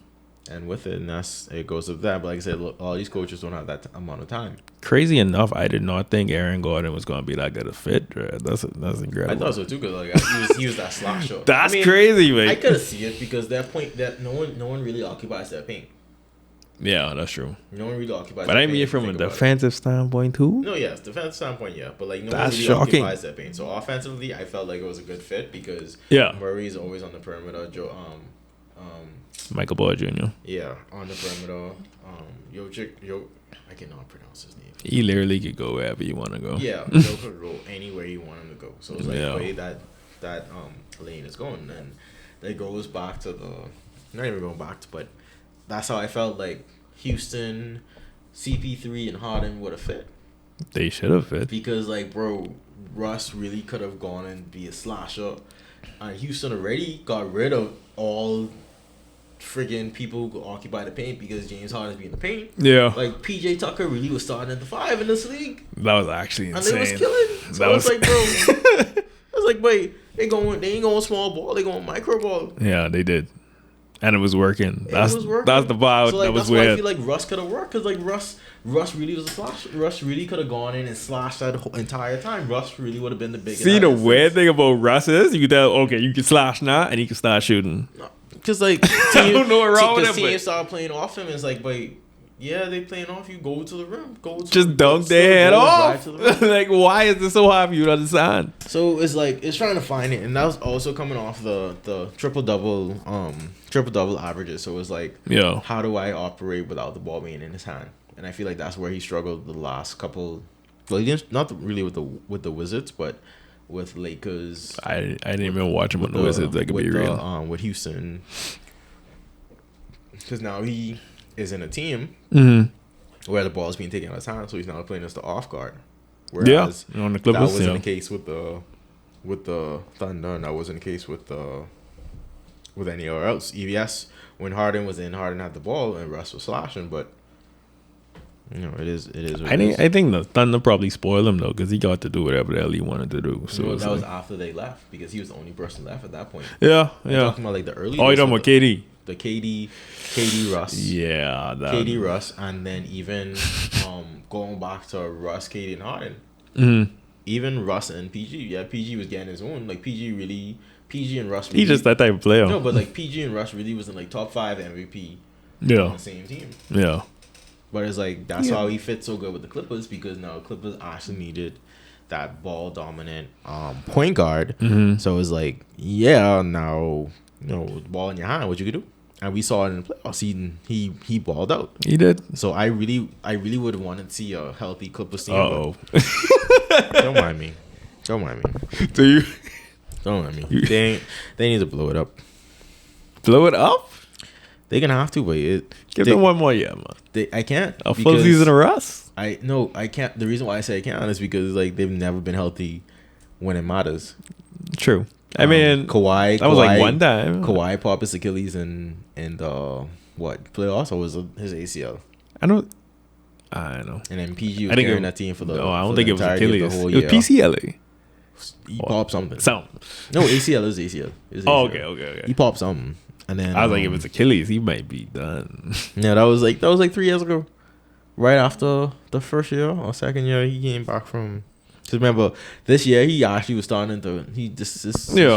[SPEAKER 2] And with it, and it goes with that. But like I said, look, all these coaches don't have that amount of time.
[SPEAKER 1] Crazy enough, I did not think Aaron Gordon was going to be that good a fit. That's incredible.
[SPEAKER 2] I thought so too, because like he was that slasher.
[SPEAKER 1] That's crazy, man.
[SPEAKER 2] I could have seen it because that point that no one really occupies that paint.
[SPEAKER 1] Yeah, that's true.
[SPEAKER 2] No one really occupies.
[SPEAKER 1] But
[SPEAKER 2] that
[SPEAKER 1] I
[SPEAKER 2] paint
[SPEAKER 1] mean,
[SPEAKER 2] if you
[SPEAKER 1] from a
[SPEAKER 2] think about it.
[SPEAKER 1] defensive standpoint too.
[SPEAKER 2] No, yes, defense standpoint, yeah, but like no one
[SPEAKER 1] That's
[SPEAKER 2] really
[SPEAKER 1] shocking.
[SPEAKER 2] occupies that paint. So offensively, I felt like it was a good fit because Murray's always on the perimeter.
[SPEAKER 1] Michael Boyd Jr.
[SPEAKER 2] Yeah, on the perimeter. I cannot pronounce his name.
[SPEAKER 1] He literally could go wherever you want to go.
[SPEAKER 2] Yeah, Joe could go anywhere you want him to go. So it's like
[SPEAKER 1] Yeah.
[SPEAKER 2] the way that lane is going, and it goes back to not even going back to, but that's how I felt like Houston, CP3, and Harden would have fit.
[SPEAKER 1] They should have fit.
[SPEAKER 2] Because like, bro, Russ really could have gone and be a slasher, and Houston already got rid of all friggin' people who occupy the paint because James Harden's be in the paint.
[SPEAKER 1] Yeah.
[SPEAKER 2] Like PJ Tucker really was starting at the 5 in this league.
[SPEAKER 1] That was actually insane.
[SPEAKER 2] And they was killing. So
[SPEAKER 1] That
[SPEAKER 2] I was
[SPEAKER 1] was-
[SPEAKER 2] like, bro, I was like, wait, they ain't going small ball, they going micro ball.
[SPEAKER 1] Yeah, they did. And it was working. That's
[SPEAKER 2] It was working.
[SPEAKER 1] that's the vibe.
[SPEAKER 2] So like,
[SPEAKER 1] that was
[SPEAKER 2] that's why I
[SPEAKER 1] weird.
[SPEAKER 2] feel like Russ could have worked, because like Russ really was a slash. Russ really could have gone in and slashed that whole entire time. Russ really would have been the biggest.
[SPEAKER 1] See, the weird thing about Russ is you can tell, okay, you can slash now and he can start shooting.
[SPEAKER 2] Because like
[SPEAKER 1] I don't know what's wrong with
[SPEAKER 2] because
[SPEAKER 1] him, but-
[SPEAKER 2] teams started playing off him. It's like, wait, yeah, they playing off you. Go to the rim.
[SPEAKER 1] Just dunk their head off. Like, why is this so hard for you to understand?
[SPEAKER 2] So it's like it's trying to find it, and that was also coming off the triple double averages. So it was like,
[SPEAKER 1] Yeah.
[SPEAKER 2] how do I operate without the ball being in his hand? And I feel like that's where he struggled the last couple. Well, he didn't, not really with the Wizards, but with Lakers.
[SPEAKER 1] I didn't even watch him on the Wizards. I could
[SPEAKER 2] with
[SPEAKER 1] be real.
[SPEAKER 2] with Houston, because now he is in a team
[SPEAKER 1] Mm-hmm.
[SPEAKER 2] where the ball is being taken out of time, so he's now playing as the off guard.
[SPEAKER 1] Yeah.
[SPEAKER 2] Whereas
[SPEAKER 1] On the
[SPEAKER 2] that
[SPEAKER 1] Clippers,
[SPEAKER 2] wasn't
[SPEAKER 1] yeah.
[SPEAKER 2] the case with the Thunder, and that wasn't the case with anywhere else. EVS, when Harden was in, Harden had the ball and Russ was slashing, but you know it is. What it is.
[SPEAKER 1] I think the Thunder probably spoiled him though, because he got to do whatever the hell he wanted to do. So
[SPEAKER 2] No,
[SPEAKER 1] it's
[SPEAKER 2] that was
[SPEAKER 1] like-
[SPEAKER 2] after they left, because he was the only person left at that point.
[SPEAKER 1] yeah,
[SPEAKER 2] I'm
[SPEAKER 1] yeah.
[SPEAKER 2] talking about like the early.
[SPEAKER 1] Oh, you
[SPEAKER 2] days
[SPEAKER 1] talking
[SPEAKER 2] with
[SPEAKER 1] about KD?
[SPEAKER 2] the KD Russ.
[SPEAKER 1] Yeah, that.
[SPEAKER 2] KD Russ, and then even going back to Russ, KD, and Harden.
[SPEAKER 1] Mhm.
[SPEAKER 2] Even Russ and PG. Yeah, PG was getting his own. Like PG and Russ.
[SPEAKER 1] He just that type of player.
[SPEAKER 2] No, but like PG and Russ really was in like top 5 MVP on
[SPEAKER 1] Yeah,
[SPEAKER 2] the same team.
[SPEAKER 1] yeah.
[SPEAKER 2] But it's like that's
[SPEAKER 1] Yeah.
[SPEAKER 2] how he fit so good with the Clippers, because now Clippers actually needed that ball dominant point guard.
[SPEAKER 1] Mm-hmm.
[SPEAKER 2] So it's like, yeah, now with the ball in your hand, what you could do. And we saw it in the playoffs. He balled out.
[SPEAKER 1] He did.
[SPEAKER 2] So I really would have wanted to see a healthy Clippers team.
[SPEAKER 1] Oh,
[SPEAKER 2] but Don't mind me. Don't mind me.
[SPEAKER 1] do you
[SPEAKER 2] Don't mind me. They need to blow it up.
[SPEAKER 1] blow it up?
[SPEAKER 2] They're gonna have to, but
[SPEAKER 1] Give them one more year, man.
[SPEAKER 2] I can't.
[SPEAKER 1] A full season of Russ.
[SPEAKER 2] I can't. The reason why I say I can't is because like they've never been healthy when it matters.
[SPEAKER 1] True. I mean,
[SPEAKER 2] Kawhi.
[SPEAKER 1] that was like one time.
[SPEAKER 2] Kawhi popped his Achilles in what playoffs, or was it his ACL?
[SPEAKER 1] I don't know.
[SPEAKER 2] And then PG was
[SPEAKER 1] I think
[SPEAKER 2] carrying
[SPEAKER 1] it-
[SPEAKER 2] that team for the.
[SPEAKER 1] No, I don't
[SPEAKER 2] for
[SPEAKER 1] think
[SPEAKER 2] the
[SPEAKER 1] it was
[SPEAKER 2] entirety of
[SPEAKER 1] Achilles.
[SPEAKER 2] the whole
[SPEAKER 1] It was
[SPEAKER 2] year.
[SPEAKER 1] PCLA.
[SPEAKER 2] He popped something.
[SPEAKER 1] Something.
[SPEAKER 2] No, ACL is ACL.
[SPEAKER 1] Oh, okay.
[SPEAKER 2] He popped something, and then
[SPEAKER 1] I was like, if it's Achilles, he might be done.
[SPEAKER 2] yeah, that was like 3 years ago, right after the first year or second year he came back from. Cause remember this year he actually was starting to this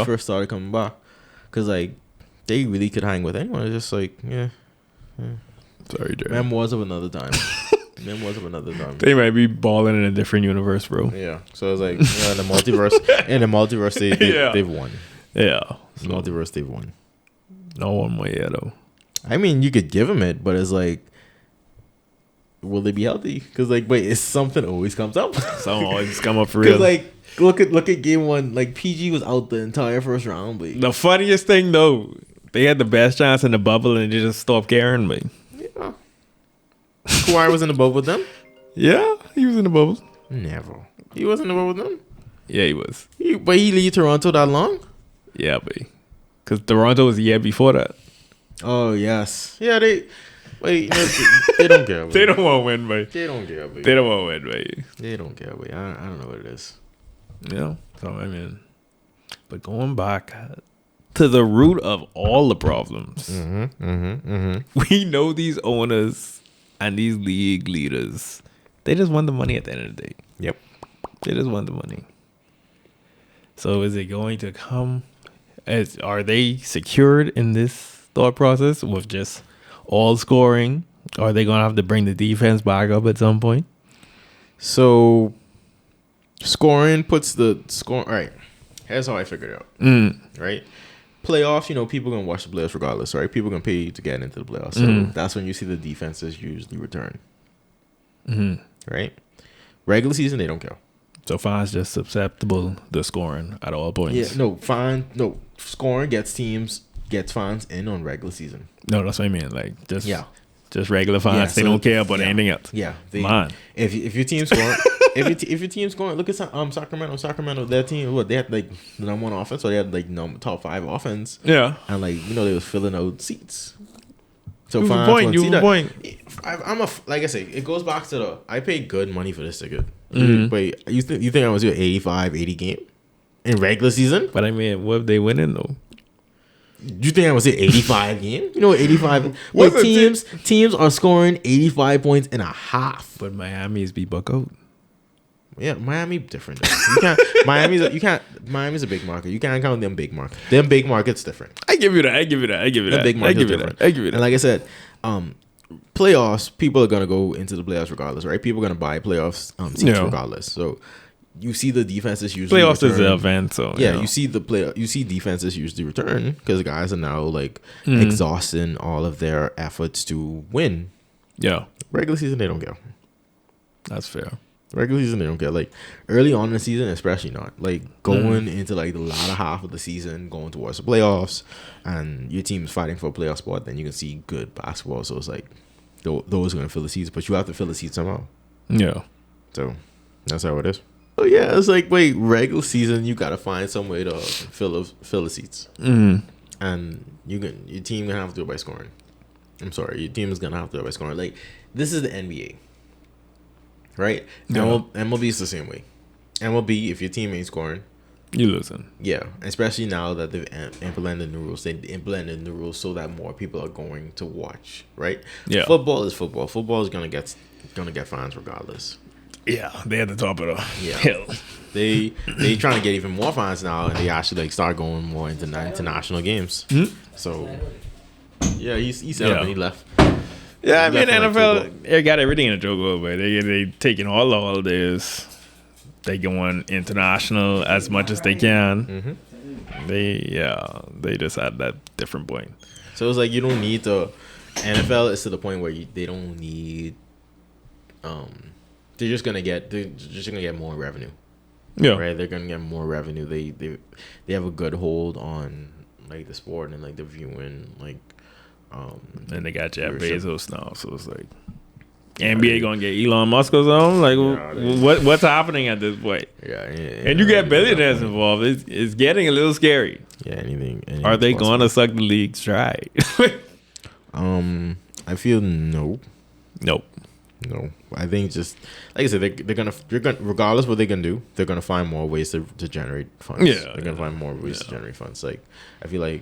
[SPEAKER 2] first started coming back, cause like they really could hang with anyone. It's just like
[SPEAKER 1] Sorry, dude.
[SPEAKER 2] memoirs of another time. Memoirs of another time.
[SPEAKER 1] They might be balling in a different universe, bro.
[SPEAKER 2] Yeah, so it's like in the multiverse. They've won.
[SPEAKER 1] Yeah,
[SPEAKER 2] In the multiverse they've won.
[SPEAKER 1] no one way yet though.
[SPEAKER 2] I mean, you could give him it, but it's like, will they be healthy? Because like, wait, it's something always comes up.
[SPEAKER 1] Someone always come up for real.
[SPEAKER 2] Because like, look at game one. Like PG was out the entire first round. But
[SPEAKER 1] The funniest thing though, they had the best chance in the bubble and they just stopped caring me.
[SPEAKER 2] yeah, Kawhi was in the bubble with them.
[SPEAKER 1] Yeah, he was in the bubble.
[SPEAKER 2] Never. He wasn't in the bubble with them.
[SPEAKER 1] Yeah, he was.
[SPEAKER 2] But he leave Toronto that long?
[SPEAKER 1] Yeah, because Toronto was the year before that.
[SPEAKER 2] Oh yes. Yeah, they. Wait, they don't care.
[SPEAKER 1] They don't want to win, mate.
[SPEAKER 2] They don't care.
[SPEAKER 1] They don't want to win, mate.
[SPEAKER 2] They don't care. Wait, I don't know what it is.
[SPEAKER 1] Yeah. So I mean, but going back to the root of all the problems, we know these owners and these league leaders, they just want the money at the end of the day.
[SPEAKER 2] Yep.
[SPEAKER 1] They just want the money. So is it going to come? Are they secured in this thought process with just all scoring? Are they going to have to bring the defense back up at some point?
[SPEAKER 2] So, scoring puts the score. All right. Here's how I figured it out. Right? Playoffs, people going to watch the playoffs regardless, right? People going to pay to get into the playoffs. So, that's when you see the defenses usually return. Right? Regular season, they don't care.
[SPEAKER 1] So fans just susceptible to scoring at all points.
[SPEAKER 2] Yeah, no, scoring gets fans in on regular season.
[SPEAKER 1] No, that's what I mean. Like just regular fans.
[SPEAKER 2] Yeah,
[SPEAKER 1] They
[SPEAKER 2] so-
[SPEAKER 1] don't care about anything else.
[SPEAKER 2] Yeah,
[SPEAKER 1] Man.
[SPEAKER 2] If your team's scoring, if your team's scoring, look at Sacramento. Their team, they had like the number one offense, so they had like top 5 offense,
[SPEAKER 1] Yeah.
[SPEAKER 2] and like they was filling out seats. So
[SPEAKER 1] You have a
[SPEAKER 2] fans
[SPEAKER 1] point,
[SPEAKER 2] want
[SPEAKER 1] you
[SPEAKER 2] to see
[SPEAKER 1] have a
[SPEAKER 2] that.
[SPEAKER 1] point.
[SPEAKER 2] Like I say, it goes back to I paid good money for this ticket.
[SPEAKER 1] Mm-hmm.
[SPEAKER 2] Wait, you think I was doing 85-80 game in regular season?
[SPEAKER 1] But I mean, what if they winning though?
[SPEAKER 2] You think I was at 85 game? 85.
[SPEAKER 1] What's
[SPEAKER 2] Wait,
[SPEAKER 1] the
[SPEAKER 2] teams are scoring 85 points and a half.
[SPEAKER 1] But Miami's be buck out.
[SPEAKER 2] Yeah, Miami different. Though. Miami's a big market. You can't count them big markets. Them big markets different.
[SPEAKER 1] I give you that.
[SPEAKER 2] Them big markets different. And like I said, playoffs, people are gonna go into the playoffs regardless, right? People are gonna buy playoffs seats regardless. So you see the defenses usually
[SPEAKER 1] Playoffs is
[SPEAKER 2] return.
[SPEAKER 1] the event, so
[SPEAKER 2] Yeah, you see defenses usually return because guys are now like exhausting all of their efforts to win.
[SPEAKER 1] Yeah,
[SPEAKER 2] Regular season, they don't care.
[SPEAKER 1] that's fair.
[SPEAKER 2] Regular season, they don't care. Like early on in the season, especially not. Like going into like the latter half of the season, going towards the playoffs, and your team's fighting for a playoff spot, then you can see good basketball. So it's like those are going to fill the seats, but you have to fill the seats somehow.
[SPEAKER 1] Yeah.
[SPEAKER 2] So that's how it is. So yeah, it's like regular season, you got to find some way to fill the seats, and your team gonna have to do it by scoring. I'm sorry, your team is gonna have to do it by scoring. Like this is the NBA. Right?
[SPEAKER 1] Yeah.
[SPEAKER 2] MLB is the same way. MLB, if your team ain't scoring,
[SPEAKER 1] You listen.
[SPEAKER 2] yeah. Especially now that they've implemented new rules. They implemented new rules so that more people are going to watch. Right?
[SPEAKER 1] Yeah.
[SPEAKER 2] Football is football. Football is gonna get fans regardless.
[SPEAKER 1] Yeah, they at the top of the
[SPEAKER 2] Yeah.
[SPEAKER 1] hill.
[SPEAKER 2] They trying to get even more fans now, and they actually like start going more into international games. So yeah, he said it when he left.
[SPEAKER 1] Yeah, I
[SPEAKER 2] He
[SPEAKER 1] mean
[SPEAKER 2] left for, like,
[SPEAKER 1] NFL, they got everything in a joke over. They taking all the holidays. They going international as much as they can. They just had that different point.
[SPEAKER 2] So it's like you don't need to. NFL is to the point where they don't need. They're just gonna get more revenue.
[SPEAKER 1] Yeah,
[SPEAKER 2] Right, they're gonna get more revenue. They have a good hold on like the sport and like the viewing, like.
[SPEAKER 1] and they got Jeff
[SPEAKER 2] viewership.
[SPEAKER 1] Bezos now, so it's like NBA gonna get Elon Musk or something. Like, what's happening at this point?
[SPEAKER 2] Yeah,
[SPEAKER 1] And you get billionaires involved. It's getting a little scary.
[SPEAKER 2] Yeah, anything
[SPEAKER 1] Are they
[SPEAKER 2] possible.
[SPEAKER 1] going to suck the leagues dry?
[SPEAKER 2] I feel no.
[SPEAKER 1] Nope.
[SPEAKER 2] No, I think just like I said, they're gonna regardless what they're gonna do, they're gonna find more ways to generate funds.
[SPEAKER 1] Yeah,
[SPEAKER 2] They're gonna find more ways to generate funds. Like I feel like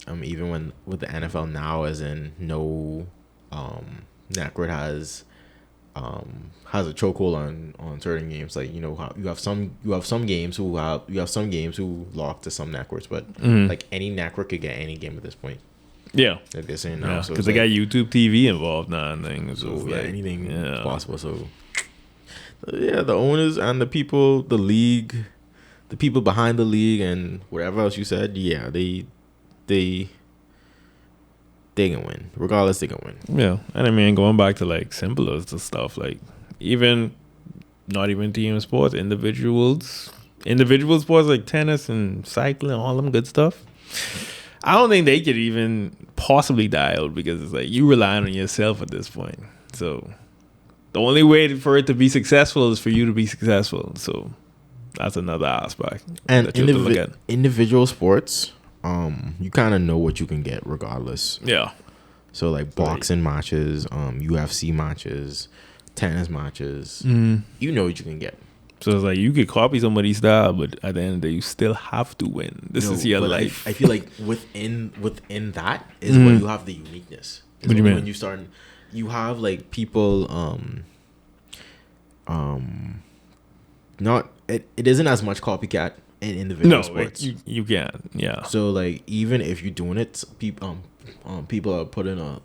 [SPEAKER 2] even when with the NFL now, as in no NACRD has a chokehold on certain games. Like how you have some games who lock to some NACRDs, but like any NACRD could get any game at this point.
[SPEAKER 1] Yeah,
[SPEAKER 2] like they're saying now,
[SPEAKER 1] because they got YouTube TV involved now and things.
[SPEAKER 2] So yeah, anything is possible. So yeah, the owners and the people behind the league and whatever else you said, yeah, they can win. Regardless, they can win.
[SPEAKER 1] Yeah, and I mean, going back to like simpler stuff, like even not even team sports, individual sports like tennis and cycling, all them good stuff. I don't think they could even possibly die out because it's like you relying on yourself at this point. So the only way for it to be successful is for you to be successful. So that's another aspect.
[SPEAKER 2] And individual sports, you kind of know what you can get regardless.
[SPEAKER 1] Yeah.
[SPEAKER 2] So like boxing matches, UFC matches, tennis matches, you know what you can get.
[SPEAKER 1] So it's like you could copy somebody's style, but at the end of the day, you still have to win. This is your life.
[SPEAKER 2] I feel like within that is where you have the uniqueness.
[SPEAKER 1] What do you mean?
[SPEAKER 2] When you have like people, not it isn't as much copycat in individual sports.
[SPEAKER 1] You can, yeah.
[SPEAKER 2] So like even if you're doing it, people are putting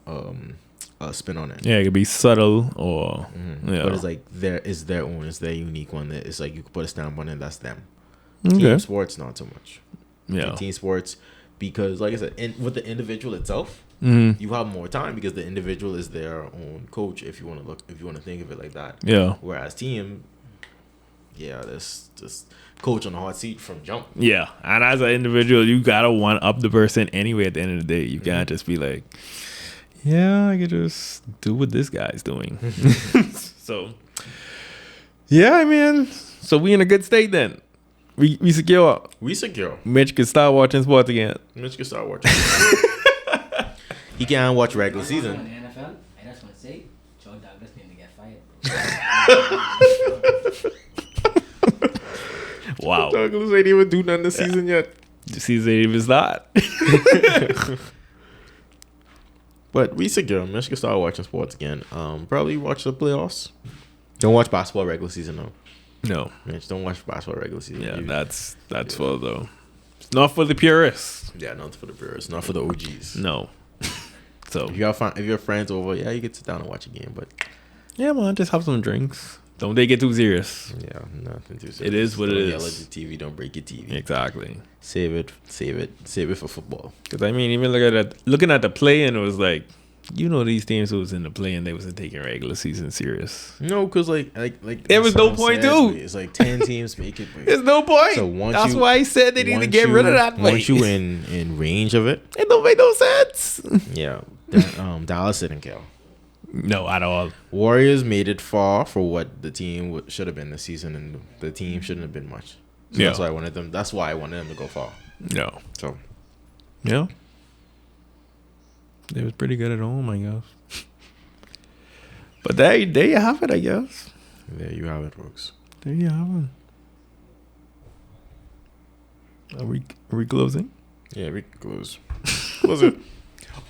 [SPEAKER 2] a spin on it.
[SPEAKER 1] Yeah, it could be subtle or
[SPEAKER 2] but it's like it's their own, it's their unique one. That it's like you could put a stamp on it. That's them.
[SPEAKER 1] Okay.
[SPEAKER 2] Team sports, not so much.
[SPEAKER 1] Yeah,
[SPEAKER 2] team sports, because like I said, with the individual itself, you have more time because the individual is their own coach. If you want to think of it like that.
[SPEAKER 1] Yeah.
[SPEAKER 2] Whereas team, there's just coach on the hot seat from jump.
[SPEAKER 1] Yeah, and as an individual, you gotta one up the person anyway. At the end of the day, you can't just be like, yeah, I could just do what this guy's doing. So, yeah, I mean, so we in a good state then. We secure. Mitch can start watching sports again.
[SPEAKER 2] He can't watch regular season.
[SPEAKER 3] NFL, I just want to say, Joe Douglas need to get fired.
[SPEAKER 1] Wow.
[SPEAKER 2] Douglas ain't even do nothing this season yet.
[SPEAKER 1] The season ain't even start.
[SPEAKER 2] But we secure. Mitch can start watching sports again. Probably watch the playoffs. Don't watch basketball regular season though.
[SPEAKER 1] No,
[SPEAKER 2] Mitch, don't watch basketball regular season.
[SPEAKER 1] Yeah, that's for though. It's not for the purists.
[SPEAKER 2] Yeah, not for the purists. Not for the OGs.
[SPEAKER 1] No. So
[SPEAKER 2] if your friends over, you can sit down and watch a game. But
[SPEAKER 1] yeah, man, just have some drinks. Don't take it too serious.
[SPEAKER 2] Yeah, nothing too serious.
[SPEAKER 1] It is what it is.
[SPEAKER 2] Don't yell at the TV. Don't break your TV.
[SPEAKER 1] Exactly.
[SPEAKER 2] Save it for football.
[SPEAKER 1] Because I mean, even looking at the play-in, it was like, these teams who was in the play-in, they wasn't taking regular season serious.
[SPEAKER 2] No, because like
[SPEAKER 1] there was no point too.
[SPEAKER 2] It's like 10 teams make it.
[SPEAKER 1] There's no point.
[SPEAKER 2] So
[SPEAKER 1] that's why I said they need to get rid of that.
[SPEAKER 2] Once you in range of it,
[SPEAKER 1] it don't make no sense.
[SPEAKER 2] Yeah, Dallas didn't care.
[SPEAKER 1] No, at all.
[SPEAKER 2] Warriors made it far for what the team should have been this season, and the team shouldn't have been much. So that's why I wanted them. That's why I wanted them to go far.
[SPEAKER 1] No.
[SPEAKER 2] So,
[SPEAKER 1] yeah, they was pretty good at home, I guess. But there you have it, I guess.
[SPEAKER 2] There you have it, folks.
[SPEAKER 1] There you have it. Are we closing?
[SPEAKER 2] Yeah, we can close. Close it.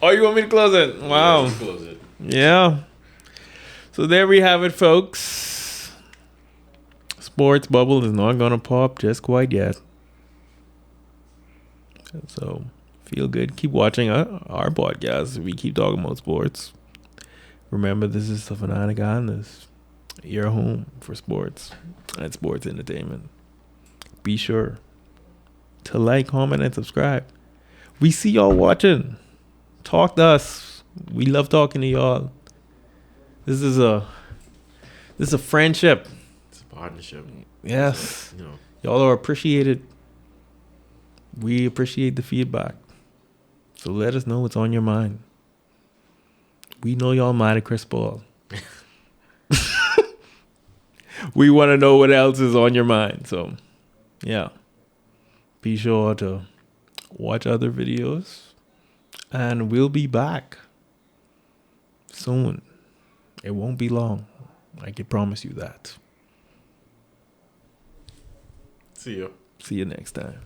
[SPEAKER 1] Oh, you want me to close it? Wow.
[SPEAKER 2] Yeah, close it.
[SPEAKER 1] Yeah. So there we have it, folks. Sports bubble is not gonna pop just quite yet. So feel good. Keep watching our podcast. We keep talking about sports. Remember, this is the Fanatic Islanders, your home for sports and sports entertainment. Be sure to like, comment, and subscribe. We see y'all watching. Talk to us. We love talking to y'all. This is a friendship.
[SPEAKER 2] It's a partnership.
[SPEAKER 1] Yes. Y'all are appreciated. We appreciate the feedback. So let us know what's on your mind. We know y'all mad at Chris Paul. We want to know what else is on your mind. So, yeah. Be sure to watch other videos. And we'll be back soon. It won't be long. I can promise you that.
[SPEAKER 2] See you.
[SPEAKER 1] See you next time.